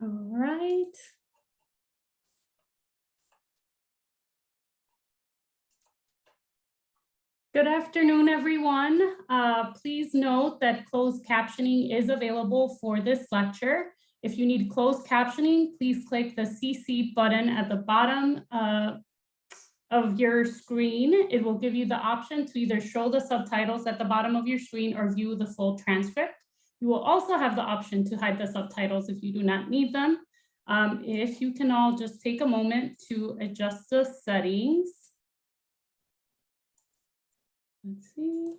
All right. Good afternoon, everyone. Please note that closed captioning is available for this lecture. If you need closed captioning, please click the CC button at the bottom of your screen. It will give you the option to either show the subtitles at the bottom of your screen or view the full transcript. You will also have the option to hide the subtitles if you do not need them. If you can all just take a moment to adjust the settings. Let's see.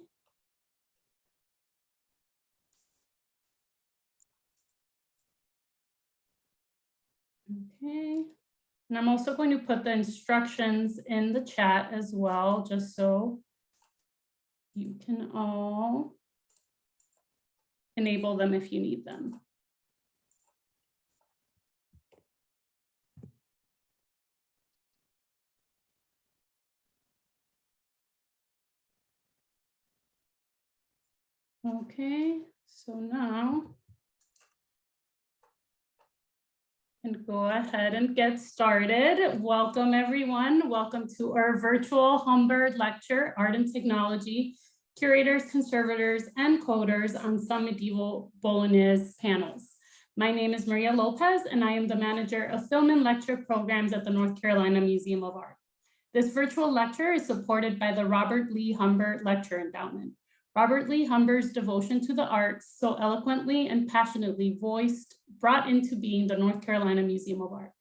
Okay. And I'm also going to put the instructions in the chat as well, just so you can all enable them if you need them. Okay, so now and go ahead and get started. Welcome everyone. Welcome to our virtual Humbert lecture, Art and Technology, Curators, Conservators, and Coders on some medieval Bolognese panels. My name is Maria Lopez, and I am the manager of film and lecture programs at the North Carolina Museum of Art. This virtual lecture is supported by the Robert Lee Humbert Lecture Endowment. Robert Lee Humbert's devotion to the arts, so eloquently and passionately voiced, brought into being the North Carolina Museum of Art.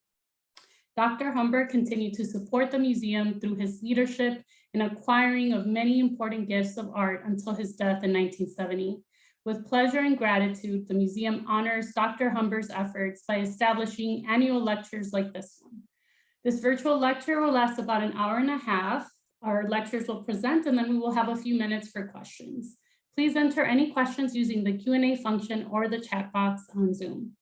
Dr. Humbert continued to support the museum through his leadership in acquiring of many important gifts of art until his death in 1970. With pleasure and gratitude, the museum honors Dr. Humbert's efforts by establishing annual lectures like this one. This virtual lecture will last about an hour and a half. Our lectures will present, and then we will have a few minutes for questions. Please enter any questions using the Q&A function or the chat box on Zoom.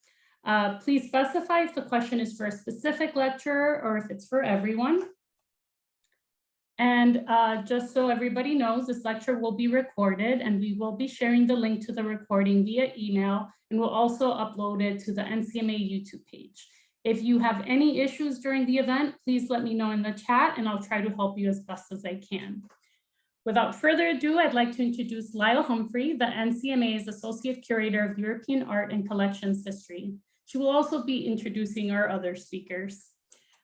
Please specify if the question is for a specific lecturer or if it's for everyone. And just so everybody knows, this lecture will be recorded, and we will be sharing the link to the recording via email, and we'll also upload it to the NCMA YouTube page. If you have any issues during the event, please let me know in the chat and I'll try to help you as best as I can. Without further ado, I'd like to introduce Lyle Humphrey, the NCMA's Associate Curator of European Art and Collections History. She will also be introducing our other speakers.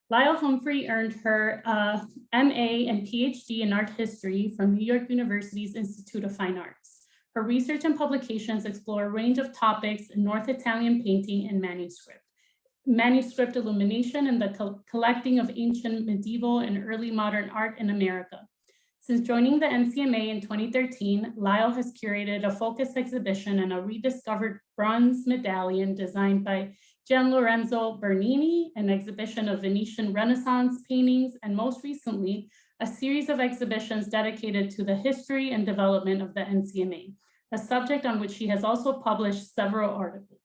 Lyle Humphrey earned her MA and PhD in art history from New York University's Institute of Fine Arts. Her research and publications explore a range of topics in North Italian painting and manuscript illumination, and the collecting of ancient, medieval, and early modern art in America. Since joining the NCMA in 2013, Lyle has curated a focus exhibition and a rediscovered bronze medallion designed by Gian Lorenzo Bernini, an exhibition of Venetian Renaissance paintings, and most recently, a series of exhibitions dedicated to the history and development of the NCMA, a subject on which she has also published several articles.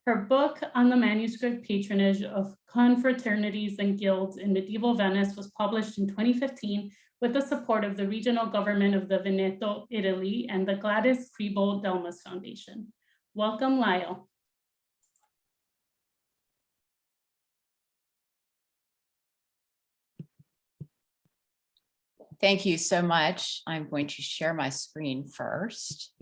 Her book on the manuscript patronage of confraternities and guilds in medieval Venice was published in 2015 with the support of the regional government of the Veneto, Italy, and the Gladys Kriebel Delmas Foundation. Welcome, Lyle. Thank you so much. I'm going to share my screen first.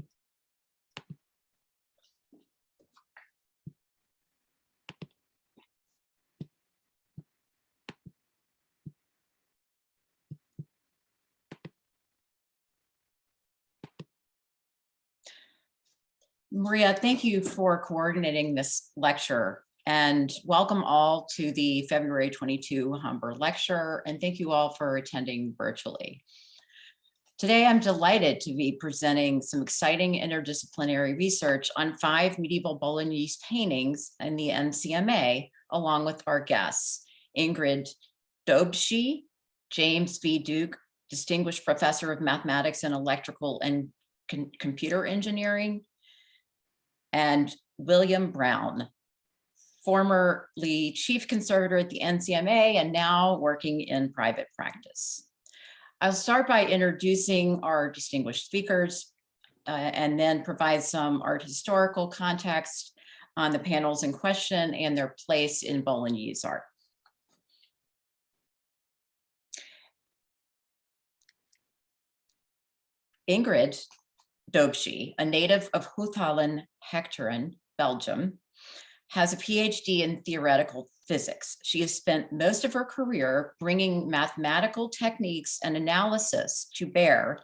Maria, thank you for coordinating this lecture, and welcome all to the February 22 Humbert lecture, and thank you all for attending virtually. Today, I'm delighted to be presenting some exciting interdisciplinary research on 5 medieval Bolognese paintings in the NCMA, along with our guests, Ingrid Daubechies, James V. Duke, Distinguished Professor of Mathematics and Electrical and Computer Engineering, and William Brown, formerly Chief Conservator at the NCMA and now working in private practice. I'll start by introducing our distinguished speakers and then provide some art historical context. on the panels in question and their place in Bolognese art. Ingrid Dobshi, a native of Hoogland-Hechterden, Belgium, has a PhD in theoretical physics. She has spent most of her career bringing mathematical techniques and analysis to bear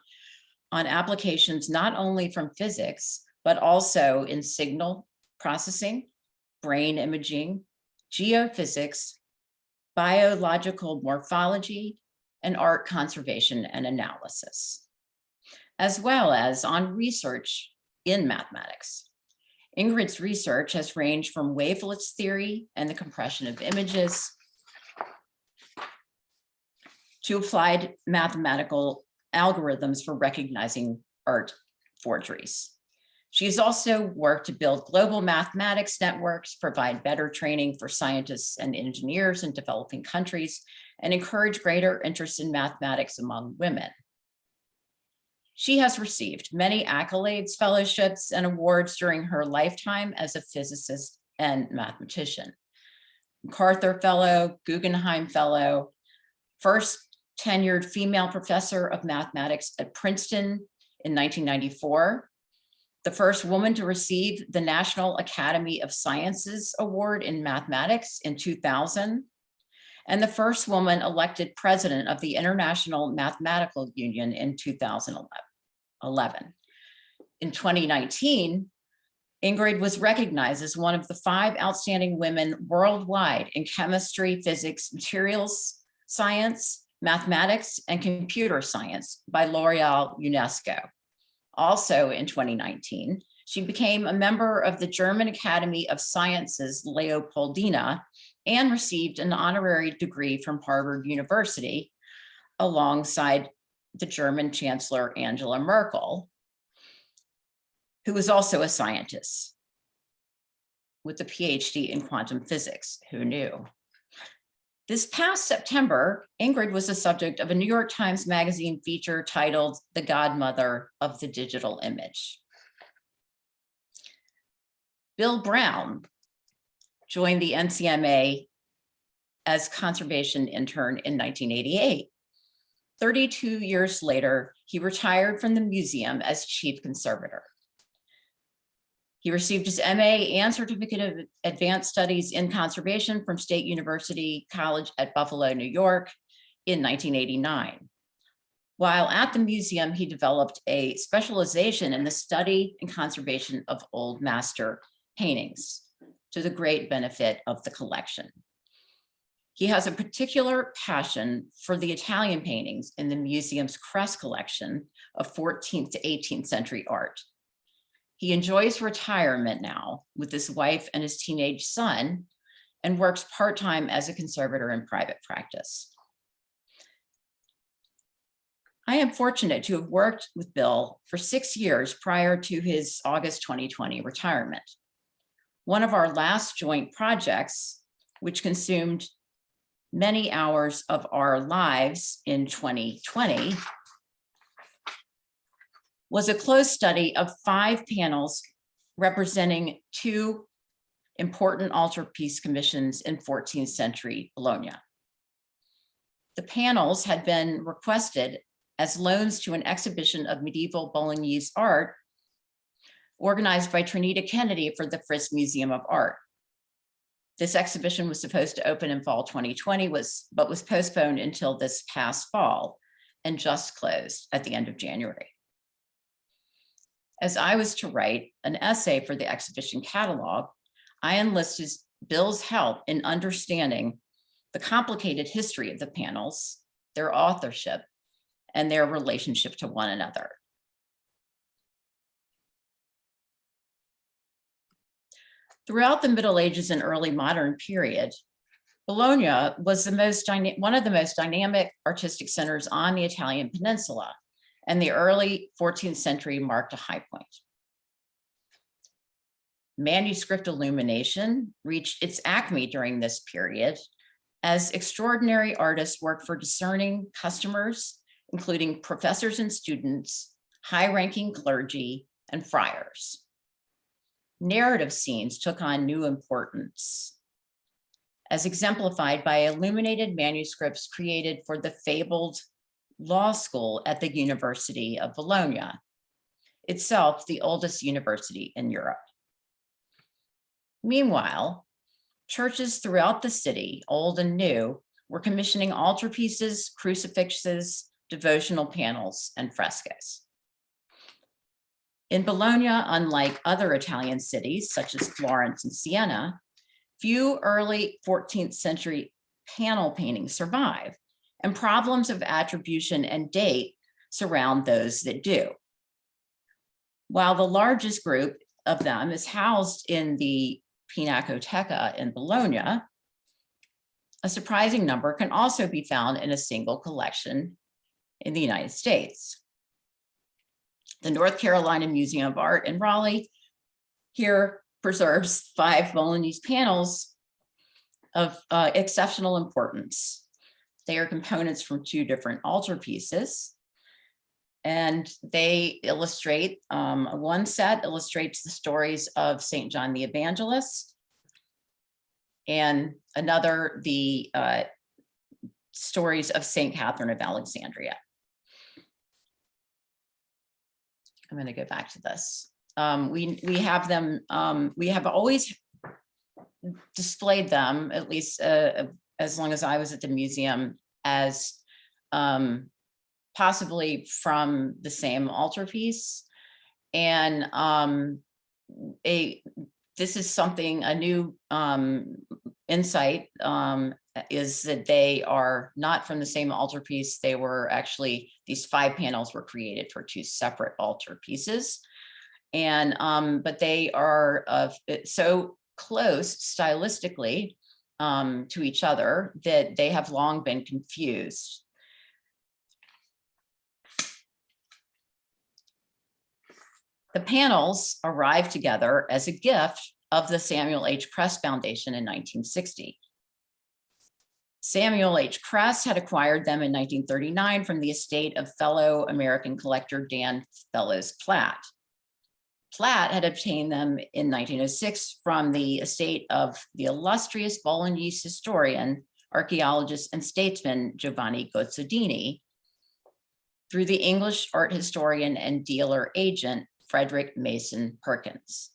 on applications not only from physics, but also in signal processing, brain imaging, geophysics, biological morphology, and art conservation and analysis, as well as on research in mathematics. Ingrid's research has ranged from wavelets theory and the compression of images to applied mathematical algorithms for recognizing art forgeries. She has also worked to build global mathematics networks, provide better training for scientists and engineers in developing countries, and encourage greater interest in mathematics among women. She has received many accolades, fellowships, and awards during her lifetime as a physicist and mathematician. MacArthur Fellow, Guggenheim Fellow, first tenured female professor of mathematics at Princeton in 1994, the first woman to receive the National Academy of Sciences Award in Mathematics in 2000, and the first woman elected president of the International Mathematical Union in 2011. In 2019, Ingrid was recognized as one of the 5 outstanding women worldwide in chemistry, physics, materials science, mathematics, and computer science by L'Oreal UNESCO. Also in 2019, she became a member of the German Academy of Sciences Leopoldina and received an honorary degree from Harvard University alongside the German Chancellor Angela Merkel, who was also a scientist with a PhD in quantum physics. Who knew? This past September, Ingrid was the subject of a New York Times Magazine feature titled "The Godmother of the Digital Image." Bill Brown joined the NCMA as conservation intern in 1988. 32 years later, he retired from the museum as chief conservator. He received his MA and Certificate of Advanced Studies in Conservation from State University College at Buffalo, New York in 1989. While at the museum, he developed a specialization in the study and conservation of old master paintings to the great benefit of the collection. He has a particular passion for the Italian paintings in the museum's Crest collection of 14th to 18th century art. He enjoys retirement now with his wife and his teenage son and works part-time as a conservator in private practice. I am fortunate to have worked with Bill for 6 years prior to his August 2020 retirement. One of our last joint projects, which consumed many hours of our lives in 2020, was a close study of 5 panels representing 2 important altarpiece commissions in 14th century Bologna. The panels had been requested as loans to an exhibition of medieval Bolognese art organized by Trinita Kennedy for the Frisk Museum of Art. This exhibition was supposed to open in fall 2020, but was postponed until this past fall and just closed at the end of January. As I was to write an essay for the exhibition catalog, I enlisted Bill's help in understanding the complicated history of the panels, their authorship, and their relationship to one another. Throughout the Middle Ages and early modern period, Bologna was one of the most dynamic artistic centers on the Italian peninsula, and the early 14th century marked a high point. Manuscript illumination reached its acme during this period as extraordinary artists worked for discerning customers, including professors and students, high-ranking clergy, and friars. narrative scenes took on new importance, as exemplified by illuminated manuscripts created for the fabled law school at the University of Bologna, itself the oldest university in Europe. Meanwhile, churches throughout the city, old and new, were commissioning altarpieces, crucifixes, devotional panels, and frescoes. In Bologna, unlike other Italian cities, such as Florence and Siena, few early 14th century panel paintings survive, and problems of attribution and date surround those that do. While the largest group of them is housed in the Pinacoteca in Bologna, a surprising number can also be found in a single collection in the United States. The North Carolina Museum of Art in Raleigh here preserves 5 Bolognese panels of exceptional importance. They are components from 2 different altarpieces, and they illustrate, one set illustrates the stories of St. John the Evangelist, and another, the stories of St. Catherine of Alexandria. I'm going to go back to this. We have them, we have always displayed them, at least as long as I was at the museum, as possibly from the same altarpiece. And this is something, a new insight is that they are not from the same altarpiece. They were actually, these 5 panels were created for 2 separate altarpieces. And but they are so close stylistically to each other that they have long been confused. The panels arrived together as a gift of the Samuel H. Kress Foundation in 1960. Samuel H. Kress had acquired them in 1939 from the estate of fellow American collector Dan Fellows Platt. Platt had obtained them in 1906 from the estate of the illustrious Bolognese historian, archaeologist, and statesman Giovanni Gozzodini through the English art historian and dealer agent Frederick Mason Perkins.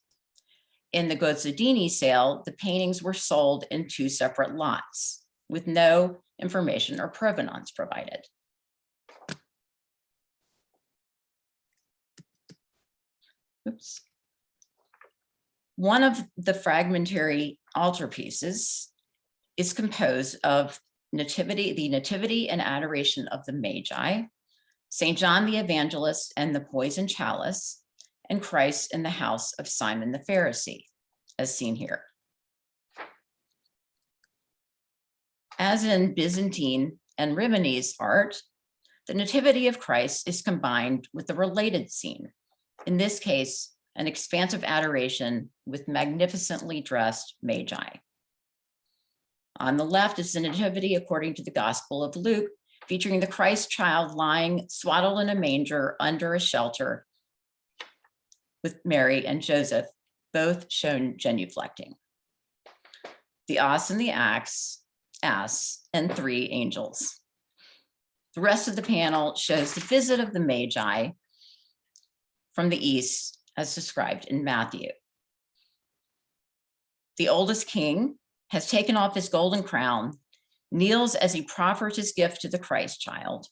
In the Gozzodini sale, the paintings were sold in 2 separate lots with no information or provenance provided. Oops. One of the fragmentary altarpieces is composed of nativity, the Nativity and Adoration of the Magi, St. John the Evangelist and the Poisoned Chalice, and Christ in the house of Simon the Pharisee, as seen here. As in Byzantine and Rimonese art, the Nativity of Christ is combined with a related scene, in this case, an expansive adoration with magnificently dressed magi. On the left is the Nativity according to the Gospel of Luke, featuring the Christ child lying swaddled in a manger under a shelter with Mary and Joseph, both shown genuflecting. The ass and the ass, and 3 angels. The rest of the panel shows the visit of the Magi from the east, as described in Matthew. The oldest king has taken off his golden crown, kneels as he proffers his gift to the Christ child.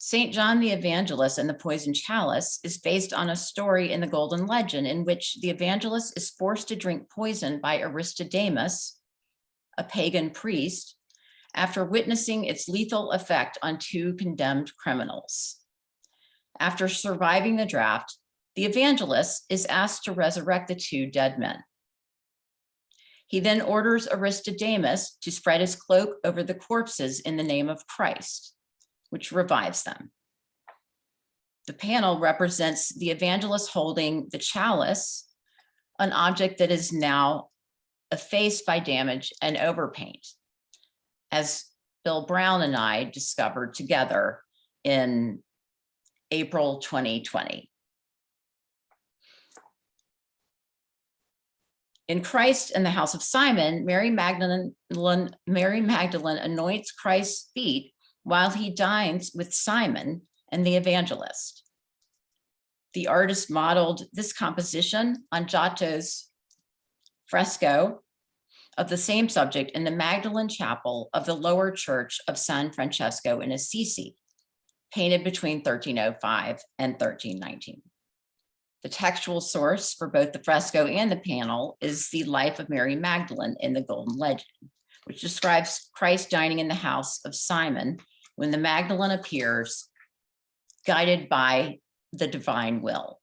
St. John the Evangelist and the Poisoned Chalice is based on a story in the Golden Legend in which the evangelist is forced to drink poison by Aristodemus, a pagan priest, after witnessing its lethal effect on 2 condemned criminals. After surviving the draft, the evangelist is asked to resurrect the 2 dead men. He then orders Aristodemus to spread his cloak over the corpses in the name of Christ, which revives them. The panel represents the evangelist holding the chalice, an object that is now effaced by damage and overpaint, as Bill Brown and I discovered together in April 2020. In Christ and the House of Simon, Mary Magdalene anoints Christ's feet while he dines with Simon and the Evangelist. The artist modeled this composition on Giotto's fresco of the same subject in the Magdalene Chapel of the lower church of San Francesco in Assisi, painted between 1305 and 1319. The textual source for both the fresco and the panel is the Life of Mary Magdalene in the Golden Legend, which describes Christ dining in the house of Simon when the Magdalene appears, guided by the divine will.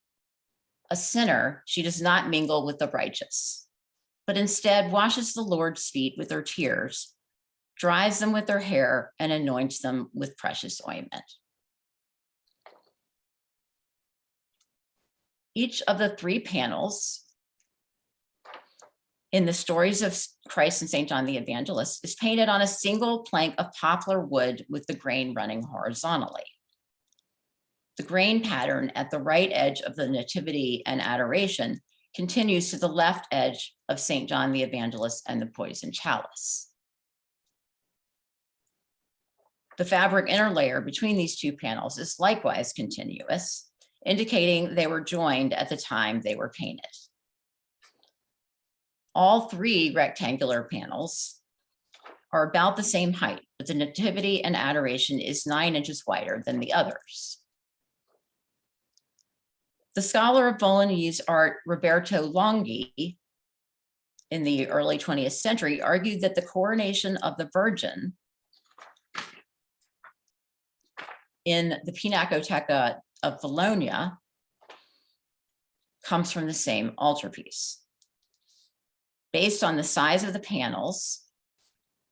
A sinner, she does not mingle with the righteous, but instead washes the Lord's feet with her tears, dries them with her hair, and anoints them with precious ointment. Each of the three panels in the stories of Christ and St. John the Evangelist is painted on a single plank of poplar wood with the grain running horizontally. The grain pattern at the right edge of the Nativity and Adoration continues to the left edge of St. John the Evangelist and the poison chalice. The fabric interlayer between these two panels is likewise continuous, indicating they were joined at the time they were painted. All three rectangular panels are about the same height, but the Nativity and Adoration is 9 inches wider than the others. The scholar of Bolognese art, Roberto Longhi, in the early 20th century, argued that the coronation of the Virgin in the Pinacoteca of Bologna comes from the same altarpiece. Based on the size of the panels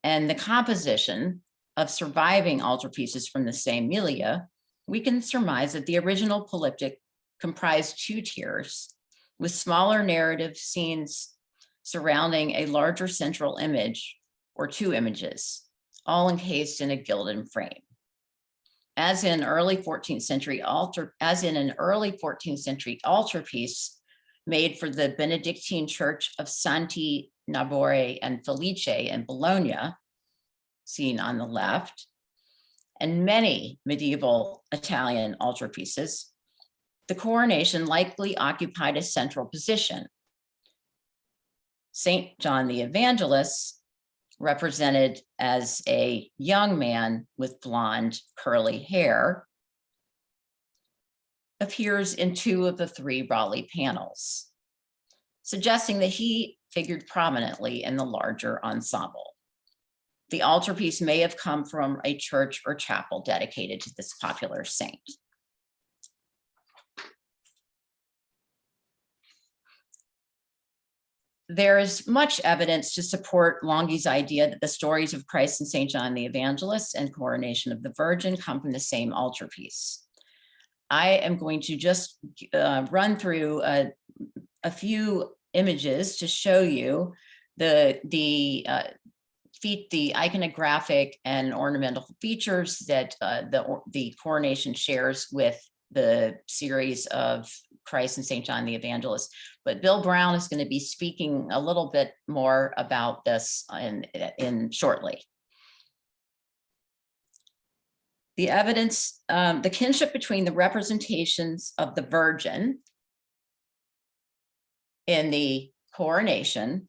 and the composition of surviving altarpieces from the same milieu, we can surmise that the original polyptych comprised 2 tiers with smaller narrative scenes surrounding a larger central image or 2 images, all encased in a gilded frame. As in an early 14th century altarpiece made for the Benedictine Church of Santi Nabore and Felice in Bologna, seen on the left, and many medieval Italian altarpieces, the coronation likely occupied a central position. St. John the Evangelist, represented as a young man with blonde curly hair, appears in 2 of the 3 Raleigh panels, suggesting that he figured prominently in the larger ensemble. The altarpiece may have come from a church or chapel dedicated to this popular saint. There is much evidence to support Longhi's idea that the stories of Christ and St. John the Evangelist and coronation of the Virgin come from the same altarpiece. I am going to just run through a few images to show you the iconographic and ornamental features that the coronation shares with the series of Christ and St. John the Evangelist. But Bill Brown is going to be speaking a little bit more about this in shortly. The evidence, the kinship between the representations of the Virgin in the coronation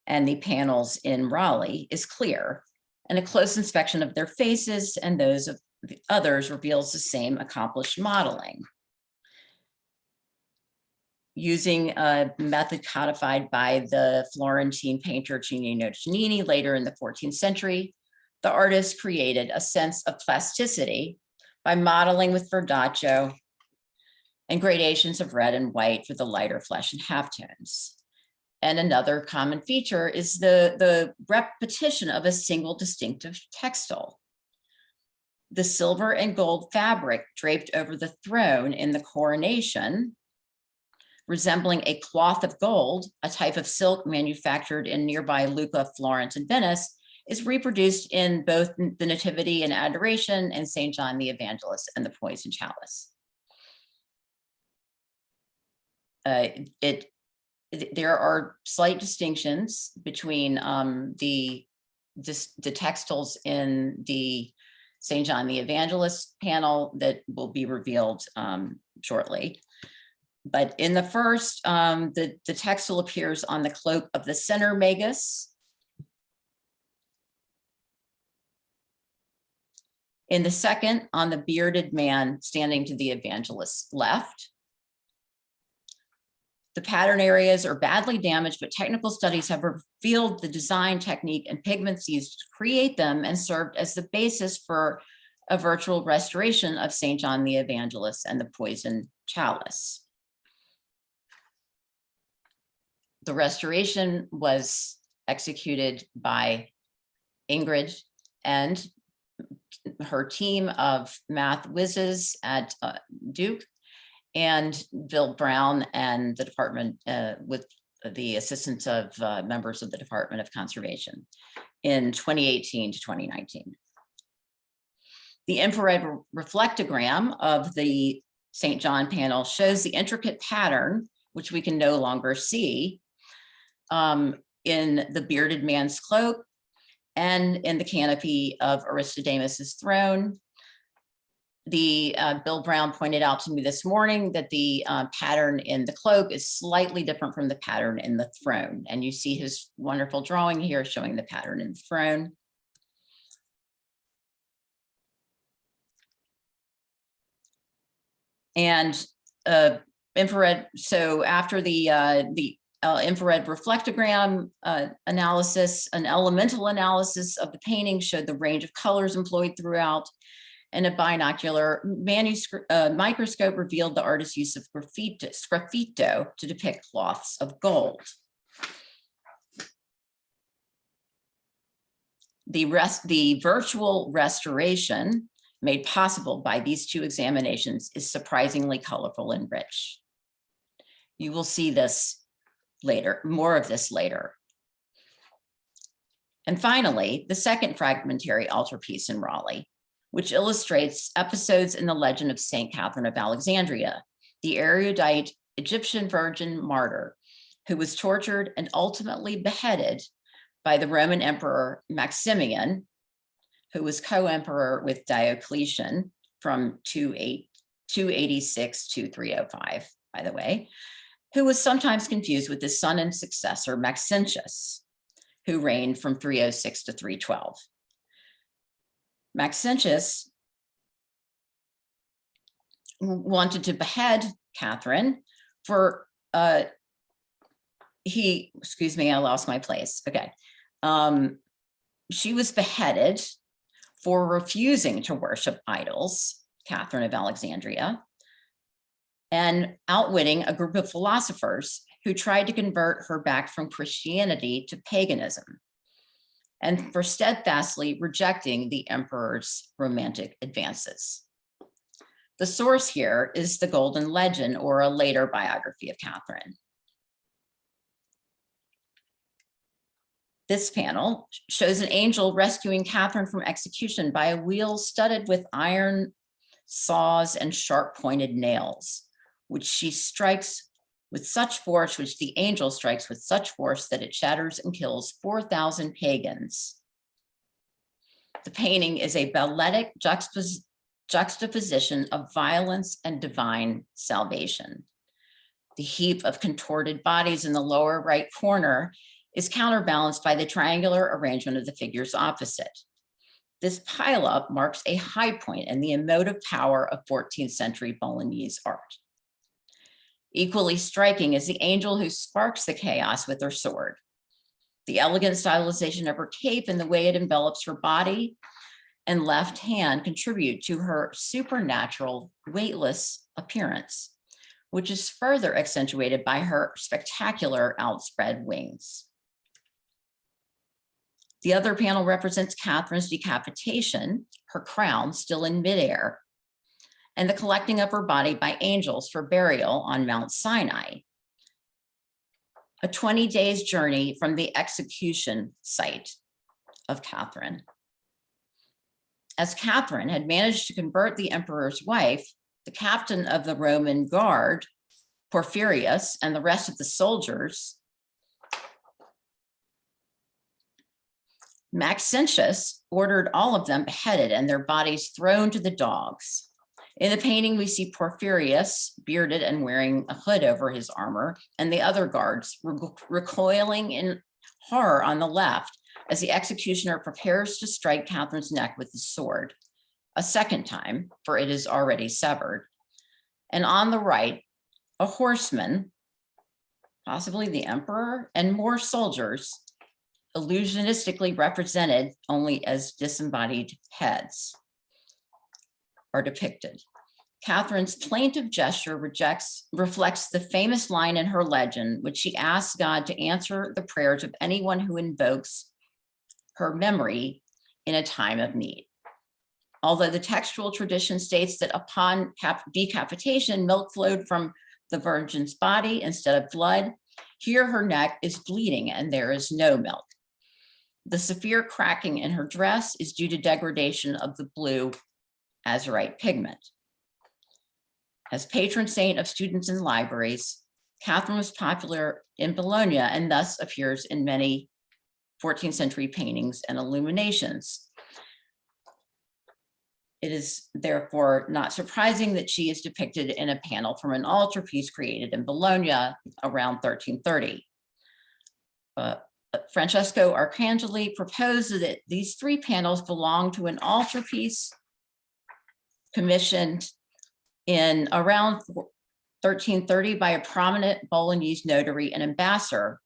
and the panels in Raleigh is clear, and a close inspection of their faces and those of the others reveals the same accomplished modeling. Using a method codified by the Florentine painter Giannino Giannini later in the 14th century, the artist created a sense of plasticity by modeling with verdaccio and gradations of red and white for the lighter flesh and halftones. And another common feature is the repetition of a single distinctive textile. The silver and gold fabric draped over the throne in the coronation, resembling a cloth of gold, a type of silk manufactured in nearby Lucca, Florence, and Venice, is reproduced in both the Nativity and Adoration and St. John the Evangelist and the Poison Chalice. There are slight distinctions between the textiles in the St. John the Evangelist panel that will be revealed shortly. But in the first, the textile appears on the cloak of the center magus. In the second, on the bearded man standing to the evangelist's left. The pattern areas are badly damaged, but technical studies have revealed the design technique and pigments used to create them and served as the basis for a virtual restoration of St. John the Evangelist and the Poison Chalice. The restoration was executed by Ingrid and her team of math whizzes at Duke, and Bill Brown and the department with the assistance of members of the Department of Conservation in 2018 to 2019. The infrared reflectogram of the St. John panel shows the intricate pattern, which we can no longer see, in the bearded man's cloak and in the canopy of Aristodemus's throne. Bill Brown pointed out to me this morning that the pattern in the cloak is slightly different from the pattern in the throne. And you see his wonderful drawing here showing the pattern in the throne. And infrared, so after the infrared reflectogram analysis, an elemental analysis of the painting showed the range of colors employed throughout, and a binocular microscope revealed the artist's use of sgraffito to depict cloths of gold. The virtual restoration made possible by these two examinations is surprisingly colorful and rich. You will see this later, more of this later. And finally, the second fragmentary altarpiece in Raleigh, which illustrates episodes in the legend of Saint Catherine of Alexandria, the erudite Egyptian virgin martyr who was tortured and ultimately beheaded by the Roman Emperor Maximian, who was co-emperor with Diocletian from 286 to 305, by the way, who was sometimes confused with his son and successor Maxentius, who reigned from 306 to 312. Maxentius wanted to behead Catherine for, excuse me, I lost my place. Okay. She was beheaded for refusing to worship idols, Catherine of Alexandria, and outwitting a group of philosophers who tried to convert her back from Christianity to paganism, and for steadfastly rejecting the emperor's romantic advances. The source here is the Golden Legend, or a later biography of Catherine. This panel shows an angel rescuing Catherine from execution by a wheel studded with iron saws and sharp-pointed nails, which she strikes with such force, which the angel strikes with such force that it shatters and kills 4,000 pagans. The painting is a balletic juxtaposition of violence and divine salvation. The heap of contorted bodies in the lower right corner is counterbalanced by the triangular arrangement of the figures opposite. This pileup marks a high point in the emotive power of 14th century Bolognese art. Equally striking is the angel who sparks the chaos with her sword. The elegant stylization of her cape and the way it envelops her body and left hand contribute to her supernatural, weightless appearance, which is further accentuated by her spectacular outspread wings. The other panel represents Catherine's decapitation, her crown still in midair, and the collecting of her body by angels for burial on Mount Sinai. A 20 days journey from the execution site of Catherine. As Catherine had managed to convert the emperor's wife, the captain of the Roman guard, Porphyrius, and the rest of the soldiers, Maxentius, ordered all of them beheaded and their bodies thrown to the dogs. In the painting, we see Porphyrius, bearded and wearing a hood over his armor, and the other guards recoiling in horror on the left as the executioner prepares to strike Catherine's neck with his sword, a second time, for it is already severed. And on the right, a horseman, possibly the emperor, and more soldiers, illusionistically represented only as disembodied heads, are depicted. Catherine's plaintive gesture reflects the famous line in her legend, which she asks God to answer the prayers of anyone who invokes her memory in a time of need. Although the textual tradition states that upon decapitation, milk flowed from the virgin's body instead of blood, here her neck is bleeding and there is no milk. The severe cracking in her dress is due to degradation of the blue azurite pigment. As patron saint of students and libraries, Catherine was popular in Bologna and thus appears in many 14th century paintings and illuminations. It is therefore not surprising that she is depicted in a panel from an altarpiece created in Bologna around 1330. Francesco Arcangeli proposed that these three panels belong to an altarpiece commissioned in around 1330 by a prominent Bolognese notary and ambassador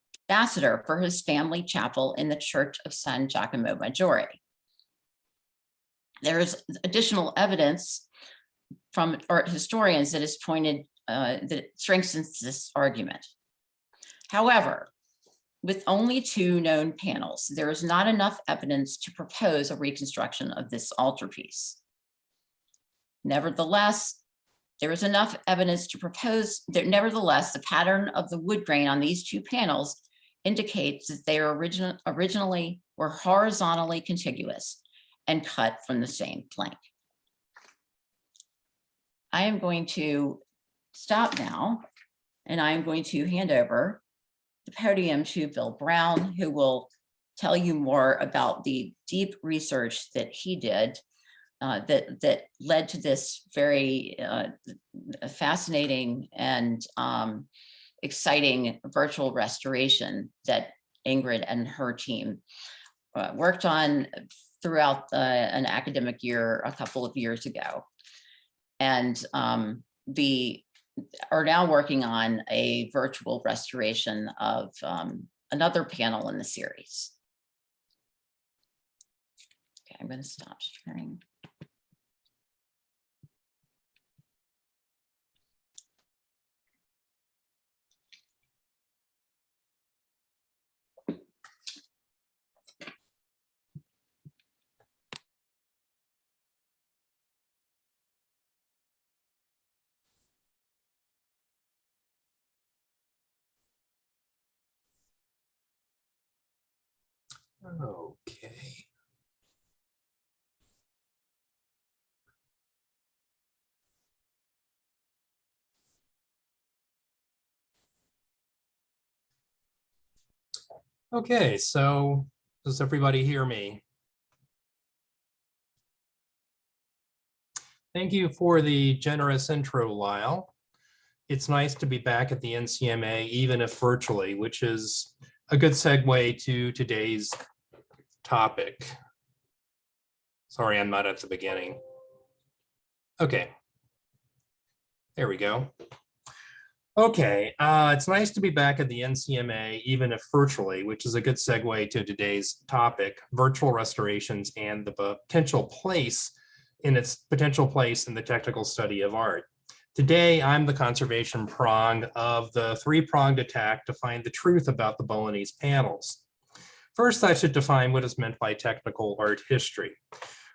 for his family chapel in the Church of San Giacomo Maggiore. There is additional evidence from art historians that is pointed that strengthens this argument. However, with only two known panels, there is not enough evidence to propose a reconstruction of this altarpiece. Nevertheless, there is enough evidence to propose that nevertheless, the pattern of the wood grain on these two panels indicates that they are originally were horizontally contiguous and cut from the same plank. I am going to stop now, and I am going to hand over the podium to Bill Brown, who will tell you more about the deep research that he did that led to this very fascinating and exciting virtual restoration that Ingrid and her team worked on throughout an academic year a couple of years ago, and are now working on a virtual restoration of another panel in the series. Okay, I'm going to stop sharing. Okay. Okay, so does everybody hear me? Thank you for the generous intro, Lyle. It's nice to be back at the NCMA, even if virtually, which is a good segue to today's topic. Sorry, I'm not at the beginning. Okay, there we go. Okay, it's nice to be back at the NCMA, even if virtually, which is a good segue to today's topic, virtual restorations and the potential place in the technical study of art. Today, I'm the conservation prong of the three-pronged attack to find the truth about the Bolognese panels. First, I should define what is meant by technical art history.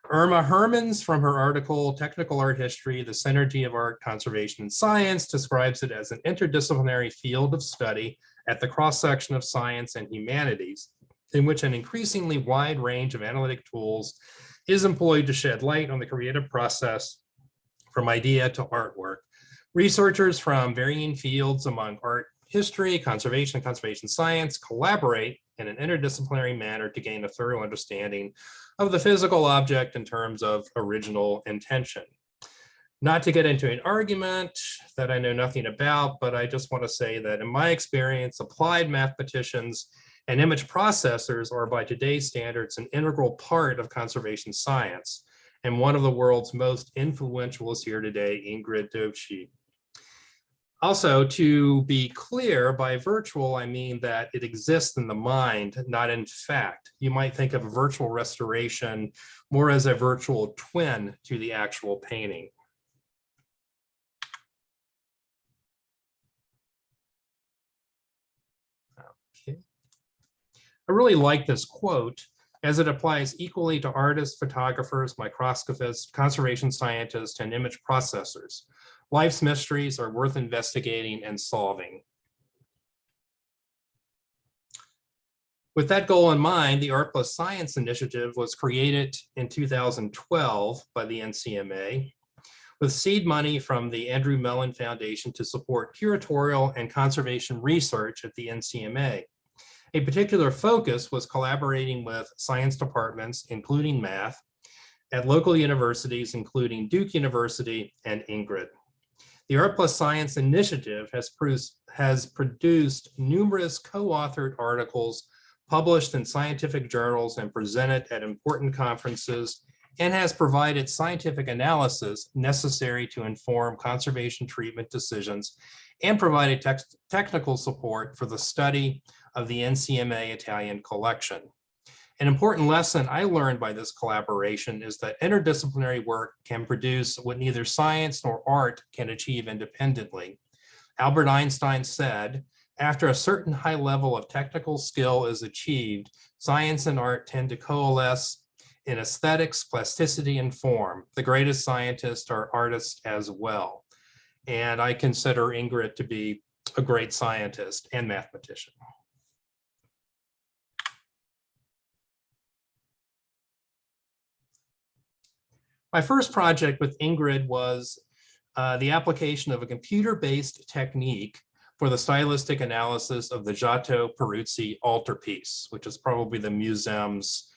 Irma Hermans, from her article, Technical Art History, the Synergy of Art, Conservation, and Science, describes it as an interdisciplinary field of study at the cross-section of science and humanities in which an increasingly wide range of analytic tools is employed to shed light on the creative process from idea to artwork. Researchers from varying fields among art history, conservation, and conservation science collaborate in an interdisciplinary manner to gain a thorough understanding of the physical object in terms of original intention. Not to get into an argument that I know nothing about, but I just want to say that in my experience, applied mathematicians and image processors are by today's standards an integral part of conservation science. And one of the world's most influential is here today, Ingrid Daubechies. Also, to be clear, by virtual, I mean that it exists in the mind, not in fact. You might think of a virtual restoration more as a virtual twin to the actual painting. Okay. I really like this quote as it applies equally to artists, photographers, microscopists, conservation scientists, and image processors. Life's mysteries are worth investigating and solving. With that goal in mind, the Art Plus Science Initiative was created in 2012 by the NCMA with seed money from the Andrew Mellon Foundation to support curatorial and conservation research at the NCMA. A particular focus was collaborating with science departments, including math, at local universities, including Duke University and Ingrid. The Art Plus Science Initiative has produced numerous co-authored articles published in scientific journals and presented at important conferences, and has provided scientific analysis necessary to inform conservation treatment decisions and provided technical support for the study of the NCMA Italian collection. An important lesson I learned by this collaboration is that interdisciplinary work can produce what neither science nor art can achieve independently. Albert Einstein said, after a certain high level of technical skill is achieved, science and art tend to coalesce in aesthetics, plasticity, and form. The greatest scientists are artists as well. And I consider Ingrid to be a great scientist and mathematician. My first project with Ingrid was the application of a computer-based technique for the stylistic analysis of the Giotto Peruzzi Altarpiece, which is probably the museum's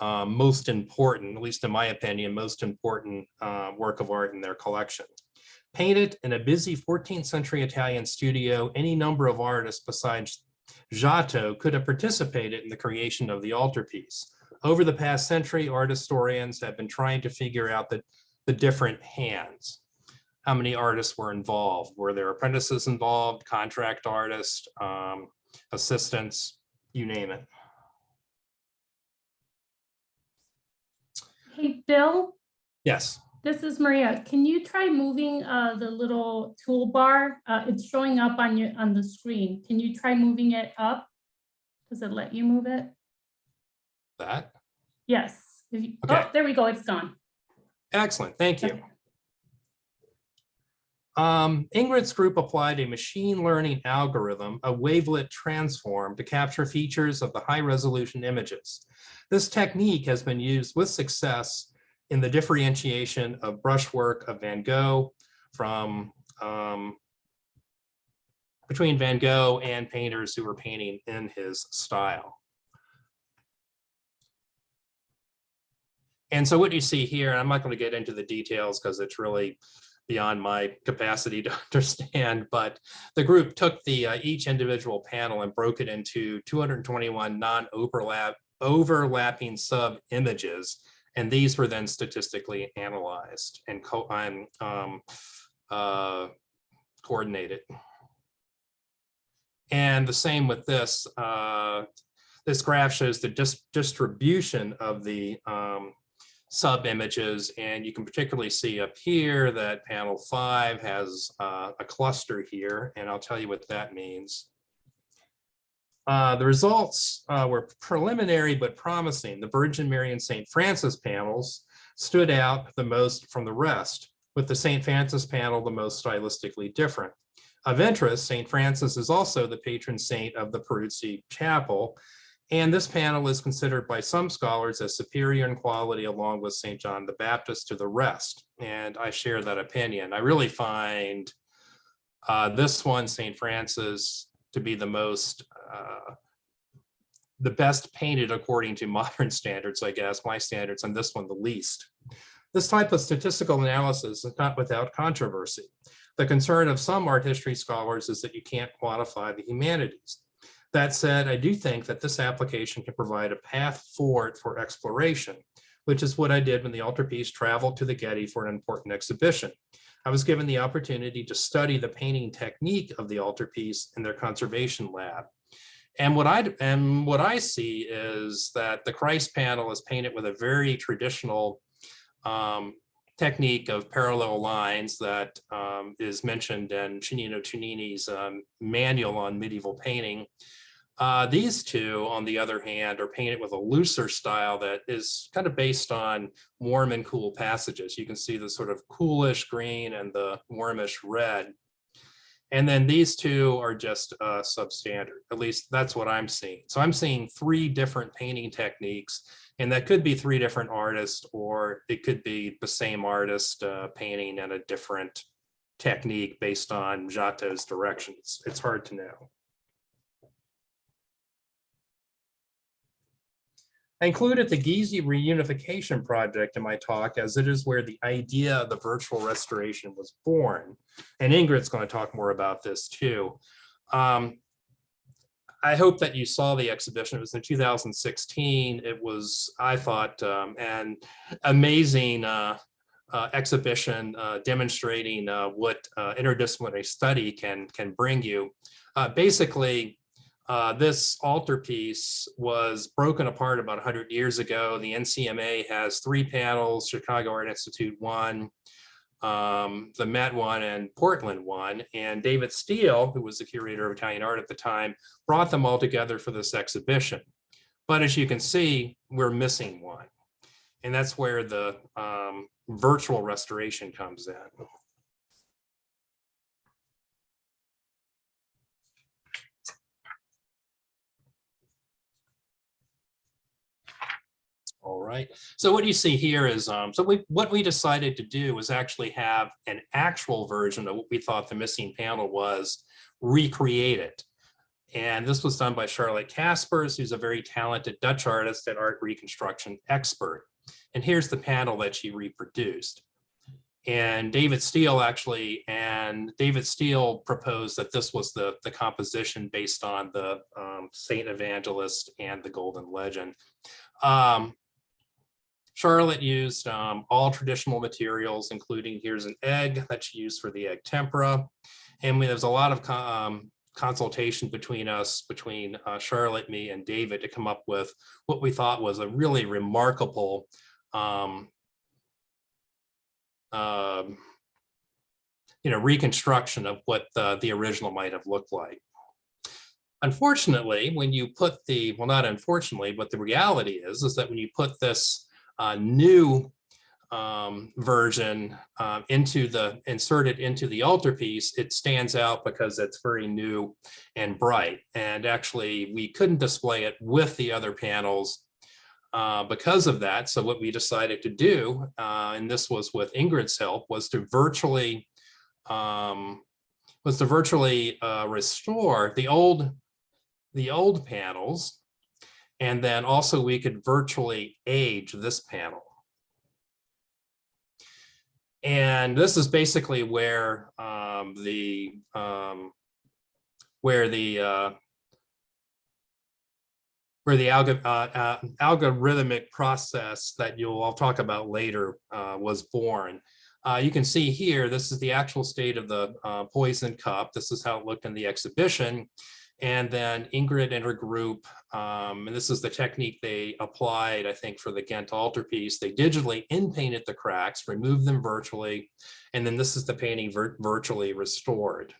most important, at least in my opinion, most important work of art in their collection. Painted in a busy 14th century Italian studio, any number of artists besides Giotto could have participated in the creation of the altarpiece. Over the past century, art historians have been trying to figure out the different hands. How many artists were involved? Were there apprentices involved, contract artists, assistants, you name it. Hey, Bill? Yes. This is Maria. Can you try moving the little toolbar? It's showing up on the screen. Can you try moving it up? Does it let you move it? That? Yes. Okay. Oh, there we go. It's gone. Excellent. Thank you. Okay. Ingrid's group applied a machine learning algorithm, a wavelet transform, to capture features of the high resolution images. This technique has been used with success in the differentiation of brushwork of Van Gogh from between Van Gogh and painters who were painting in his style. And so what you see here, and I'm not going to get into the details because it's really beyond my capacity to understand, but the group took the each individual panel and broke it into 221 non-overlapping sub-images, and these were then statistically analyzed and coordinated. And the same with this. This graph shows the distribution of the sub-images, and you can particularly see up here that panel 5 has a cluster here, and I'll tell you what that means. The results were preliminary but promising. The Virgin Mary and St. Francis panels stood out the most from the rest, with the St. Francis panel the most stylistically different. Of interest, St. Francis is also the patron saint of the Peruzzi Chapel, And this panel is considered by some scholars as superior in quality along with St. John the Baptist to the rest. And I share that opinion. I really find this one, St. Francis, to be the best painted according to modern standards, I guess, my standards, and this one the least. This type of statistical analysis is not without controversy. The concern of some art history scholars is that you can't quantify the humanities. That said, I do think that this application can provide a path forward for exploration, which is what I did when the Altarpiece traveled to the Getty for an important exhibition. I was given the opportunity to study the painting technique of the Altarpiece in their conservation lab. And what I see is that the Christ panel is painted with a very traditional technique of parallel lines that is mentioned in Cennino Cennini's manual on medieval painting. These two, on the other hand, are painted with a looser style that is kind of based on warm and cool passages. You can see the sort of coolish green and the warmish red. And then these two are just substandard. At least that's what I'm seeing. So I'm seeing three different painting techniques, and that could be three different artists, or it could be the same artist painting in a different technique based on Giotto's direction. It's hard to know. I included the Gizeh reunification project in my talk, as it is where the idea of the virtual restoration was born. And Ingrid's going to talk more about this too. I hope that you saw the exhibition. It was in 2016. It was, I thought, an amazing exhibition demonstrating what interdisciplinary study can bring you. Basically, this altarpiece was broken apart about 100 years ago. The NCMA has 3 panels, Chicago Art Institute 1, the Met 1, and Portland 1. And David Steele, who was the curator of Italian art at the time, brought them all together for this exhibition. But as you can see, we're missing one. And that's where the virtual restoration comes in. All right, so what you see here is, what we decided to do was actually have an actual version of what we thought the missing panel was recreated. And this was done by Charlotte Caspers, who's a very talented Dutch artist and art reconstruction expert. And here's the panel that she reproduced. And David Steele proposed that this was the composition based on the Saint Evangelist and the Golden Legend. Charlotte used all traditional materials, including here's an egg that she used for the egg tempera. And there's a lot of consultation between us, Charlotte, me, and David to come up with what we thought was a really remarkable reconstruction of what the original might have looked like. Unfortunately, when you put well, not unfortunately, but the reality is that when you put this new version inserted into the altarpiece, it stands out because it's very new and bright. And actually, we couldn't display it with the other panels because of that. So what we decided to do, and this was with Ingrid's help, was to virtually restore the old panels. And then also we could virtually age this panel. And this is basically where the algorithmic process that I'll talk about later was born. You can see here, this is the actual state of the poison cup. This is how it looked in the exhibition. And then Ingrid and her group, and this is the technique they applied, I think, for the Ghent altarpiece. They digitally in-painted the cracks, removed them virtually, and then this is the painting virtually restored.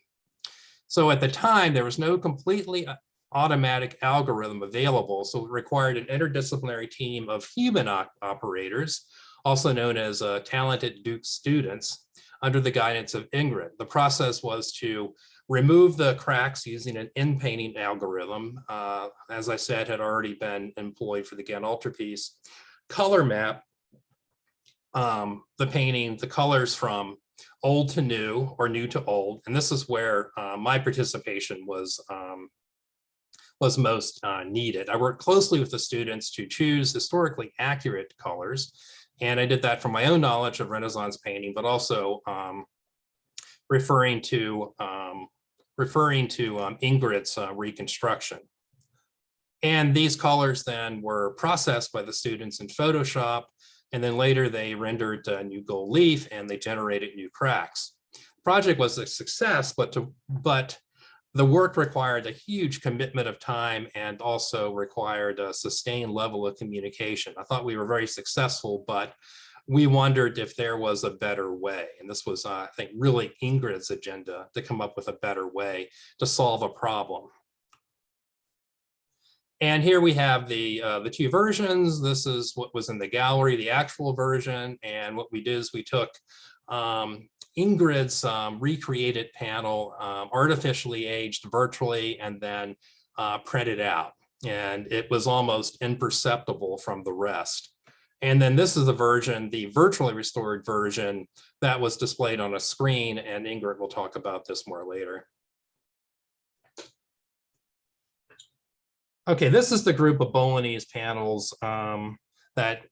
So at the time, there was no completely automatic algorithm available, so it required an interdisciplinary team of human operators, also known as talented Duke students, under the guidance of Ingrid. The process was to remove the cracks using an in-painting algorithm, as I said, had already been employed for the Altarpiece. Color map the painting, the colors from old to new or new to old. And this is where my participation was most needed. I worked closely with the students to choose historically accurate colors. And I did that from my own knowledge of Renaissance painting, but also referring to Ingrid's reconstruction. And these colors then were processed by the students in Photoshop, and then later they rendered a new gold leaf and they generated new cracks. The project was a success, but the work required a huge commitment of time and also required a sustained level of communication. I thought we were very successful, but we wondered if there was a better way. And this was, I think, really Ingrid's agenda to come up with a better way to solve a problem. And here we have the two versions. This is what was in the gallery, the actual version. And what we did is we took Ingrid's recreated panel, artificially aged virtually, and then printed out. And it was almost imperceptible from the rest. And then this is the version, the virtually restored version that was displayed on a screen. And Ingrid will talk about this more later. Okay, this is the group of Bolognese panels that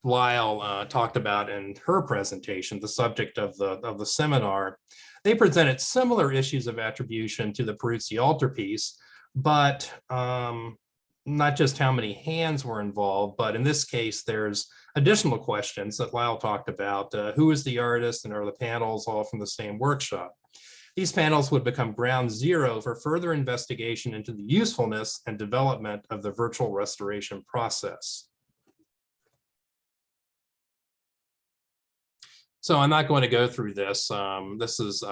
Lyle talked about in her presentation, the subject of the seminar. They presented similar issues of attribution to the Peruzzi Altarpiece, but not just how many hands were involved, but in this case, there's additional questions that Lyle talked about. Who is the artist, and are the panels all from the same workshop? These panels would become ground zero for further investigation into the usefulness and development of the virtual restoration process. So I'm not going to go through this. This is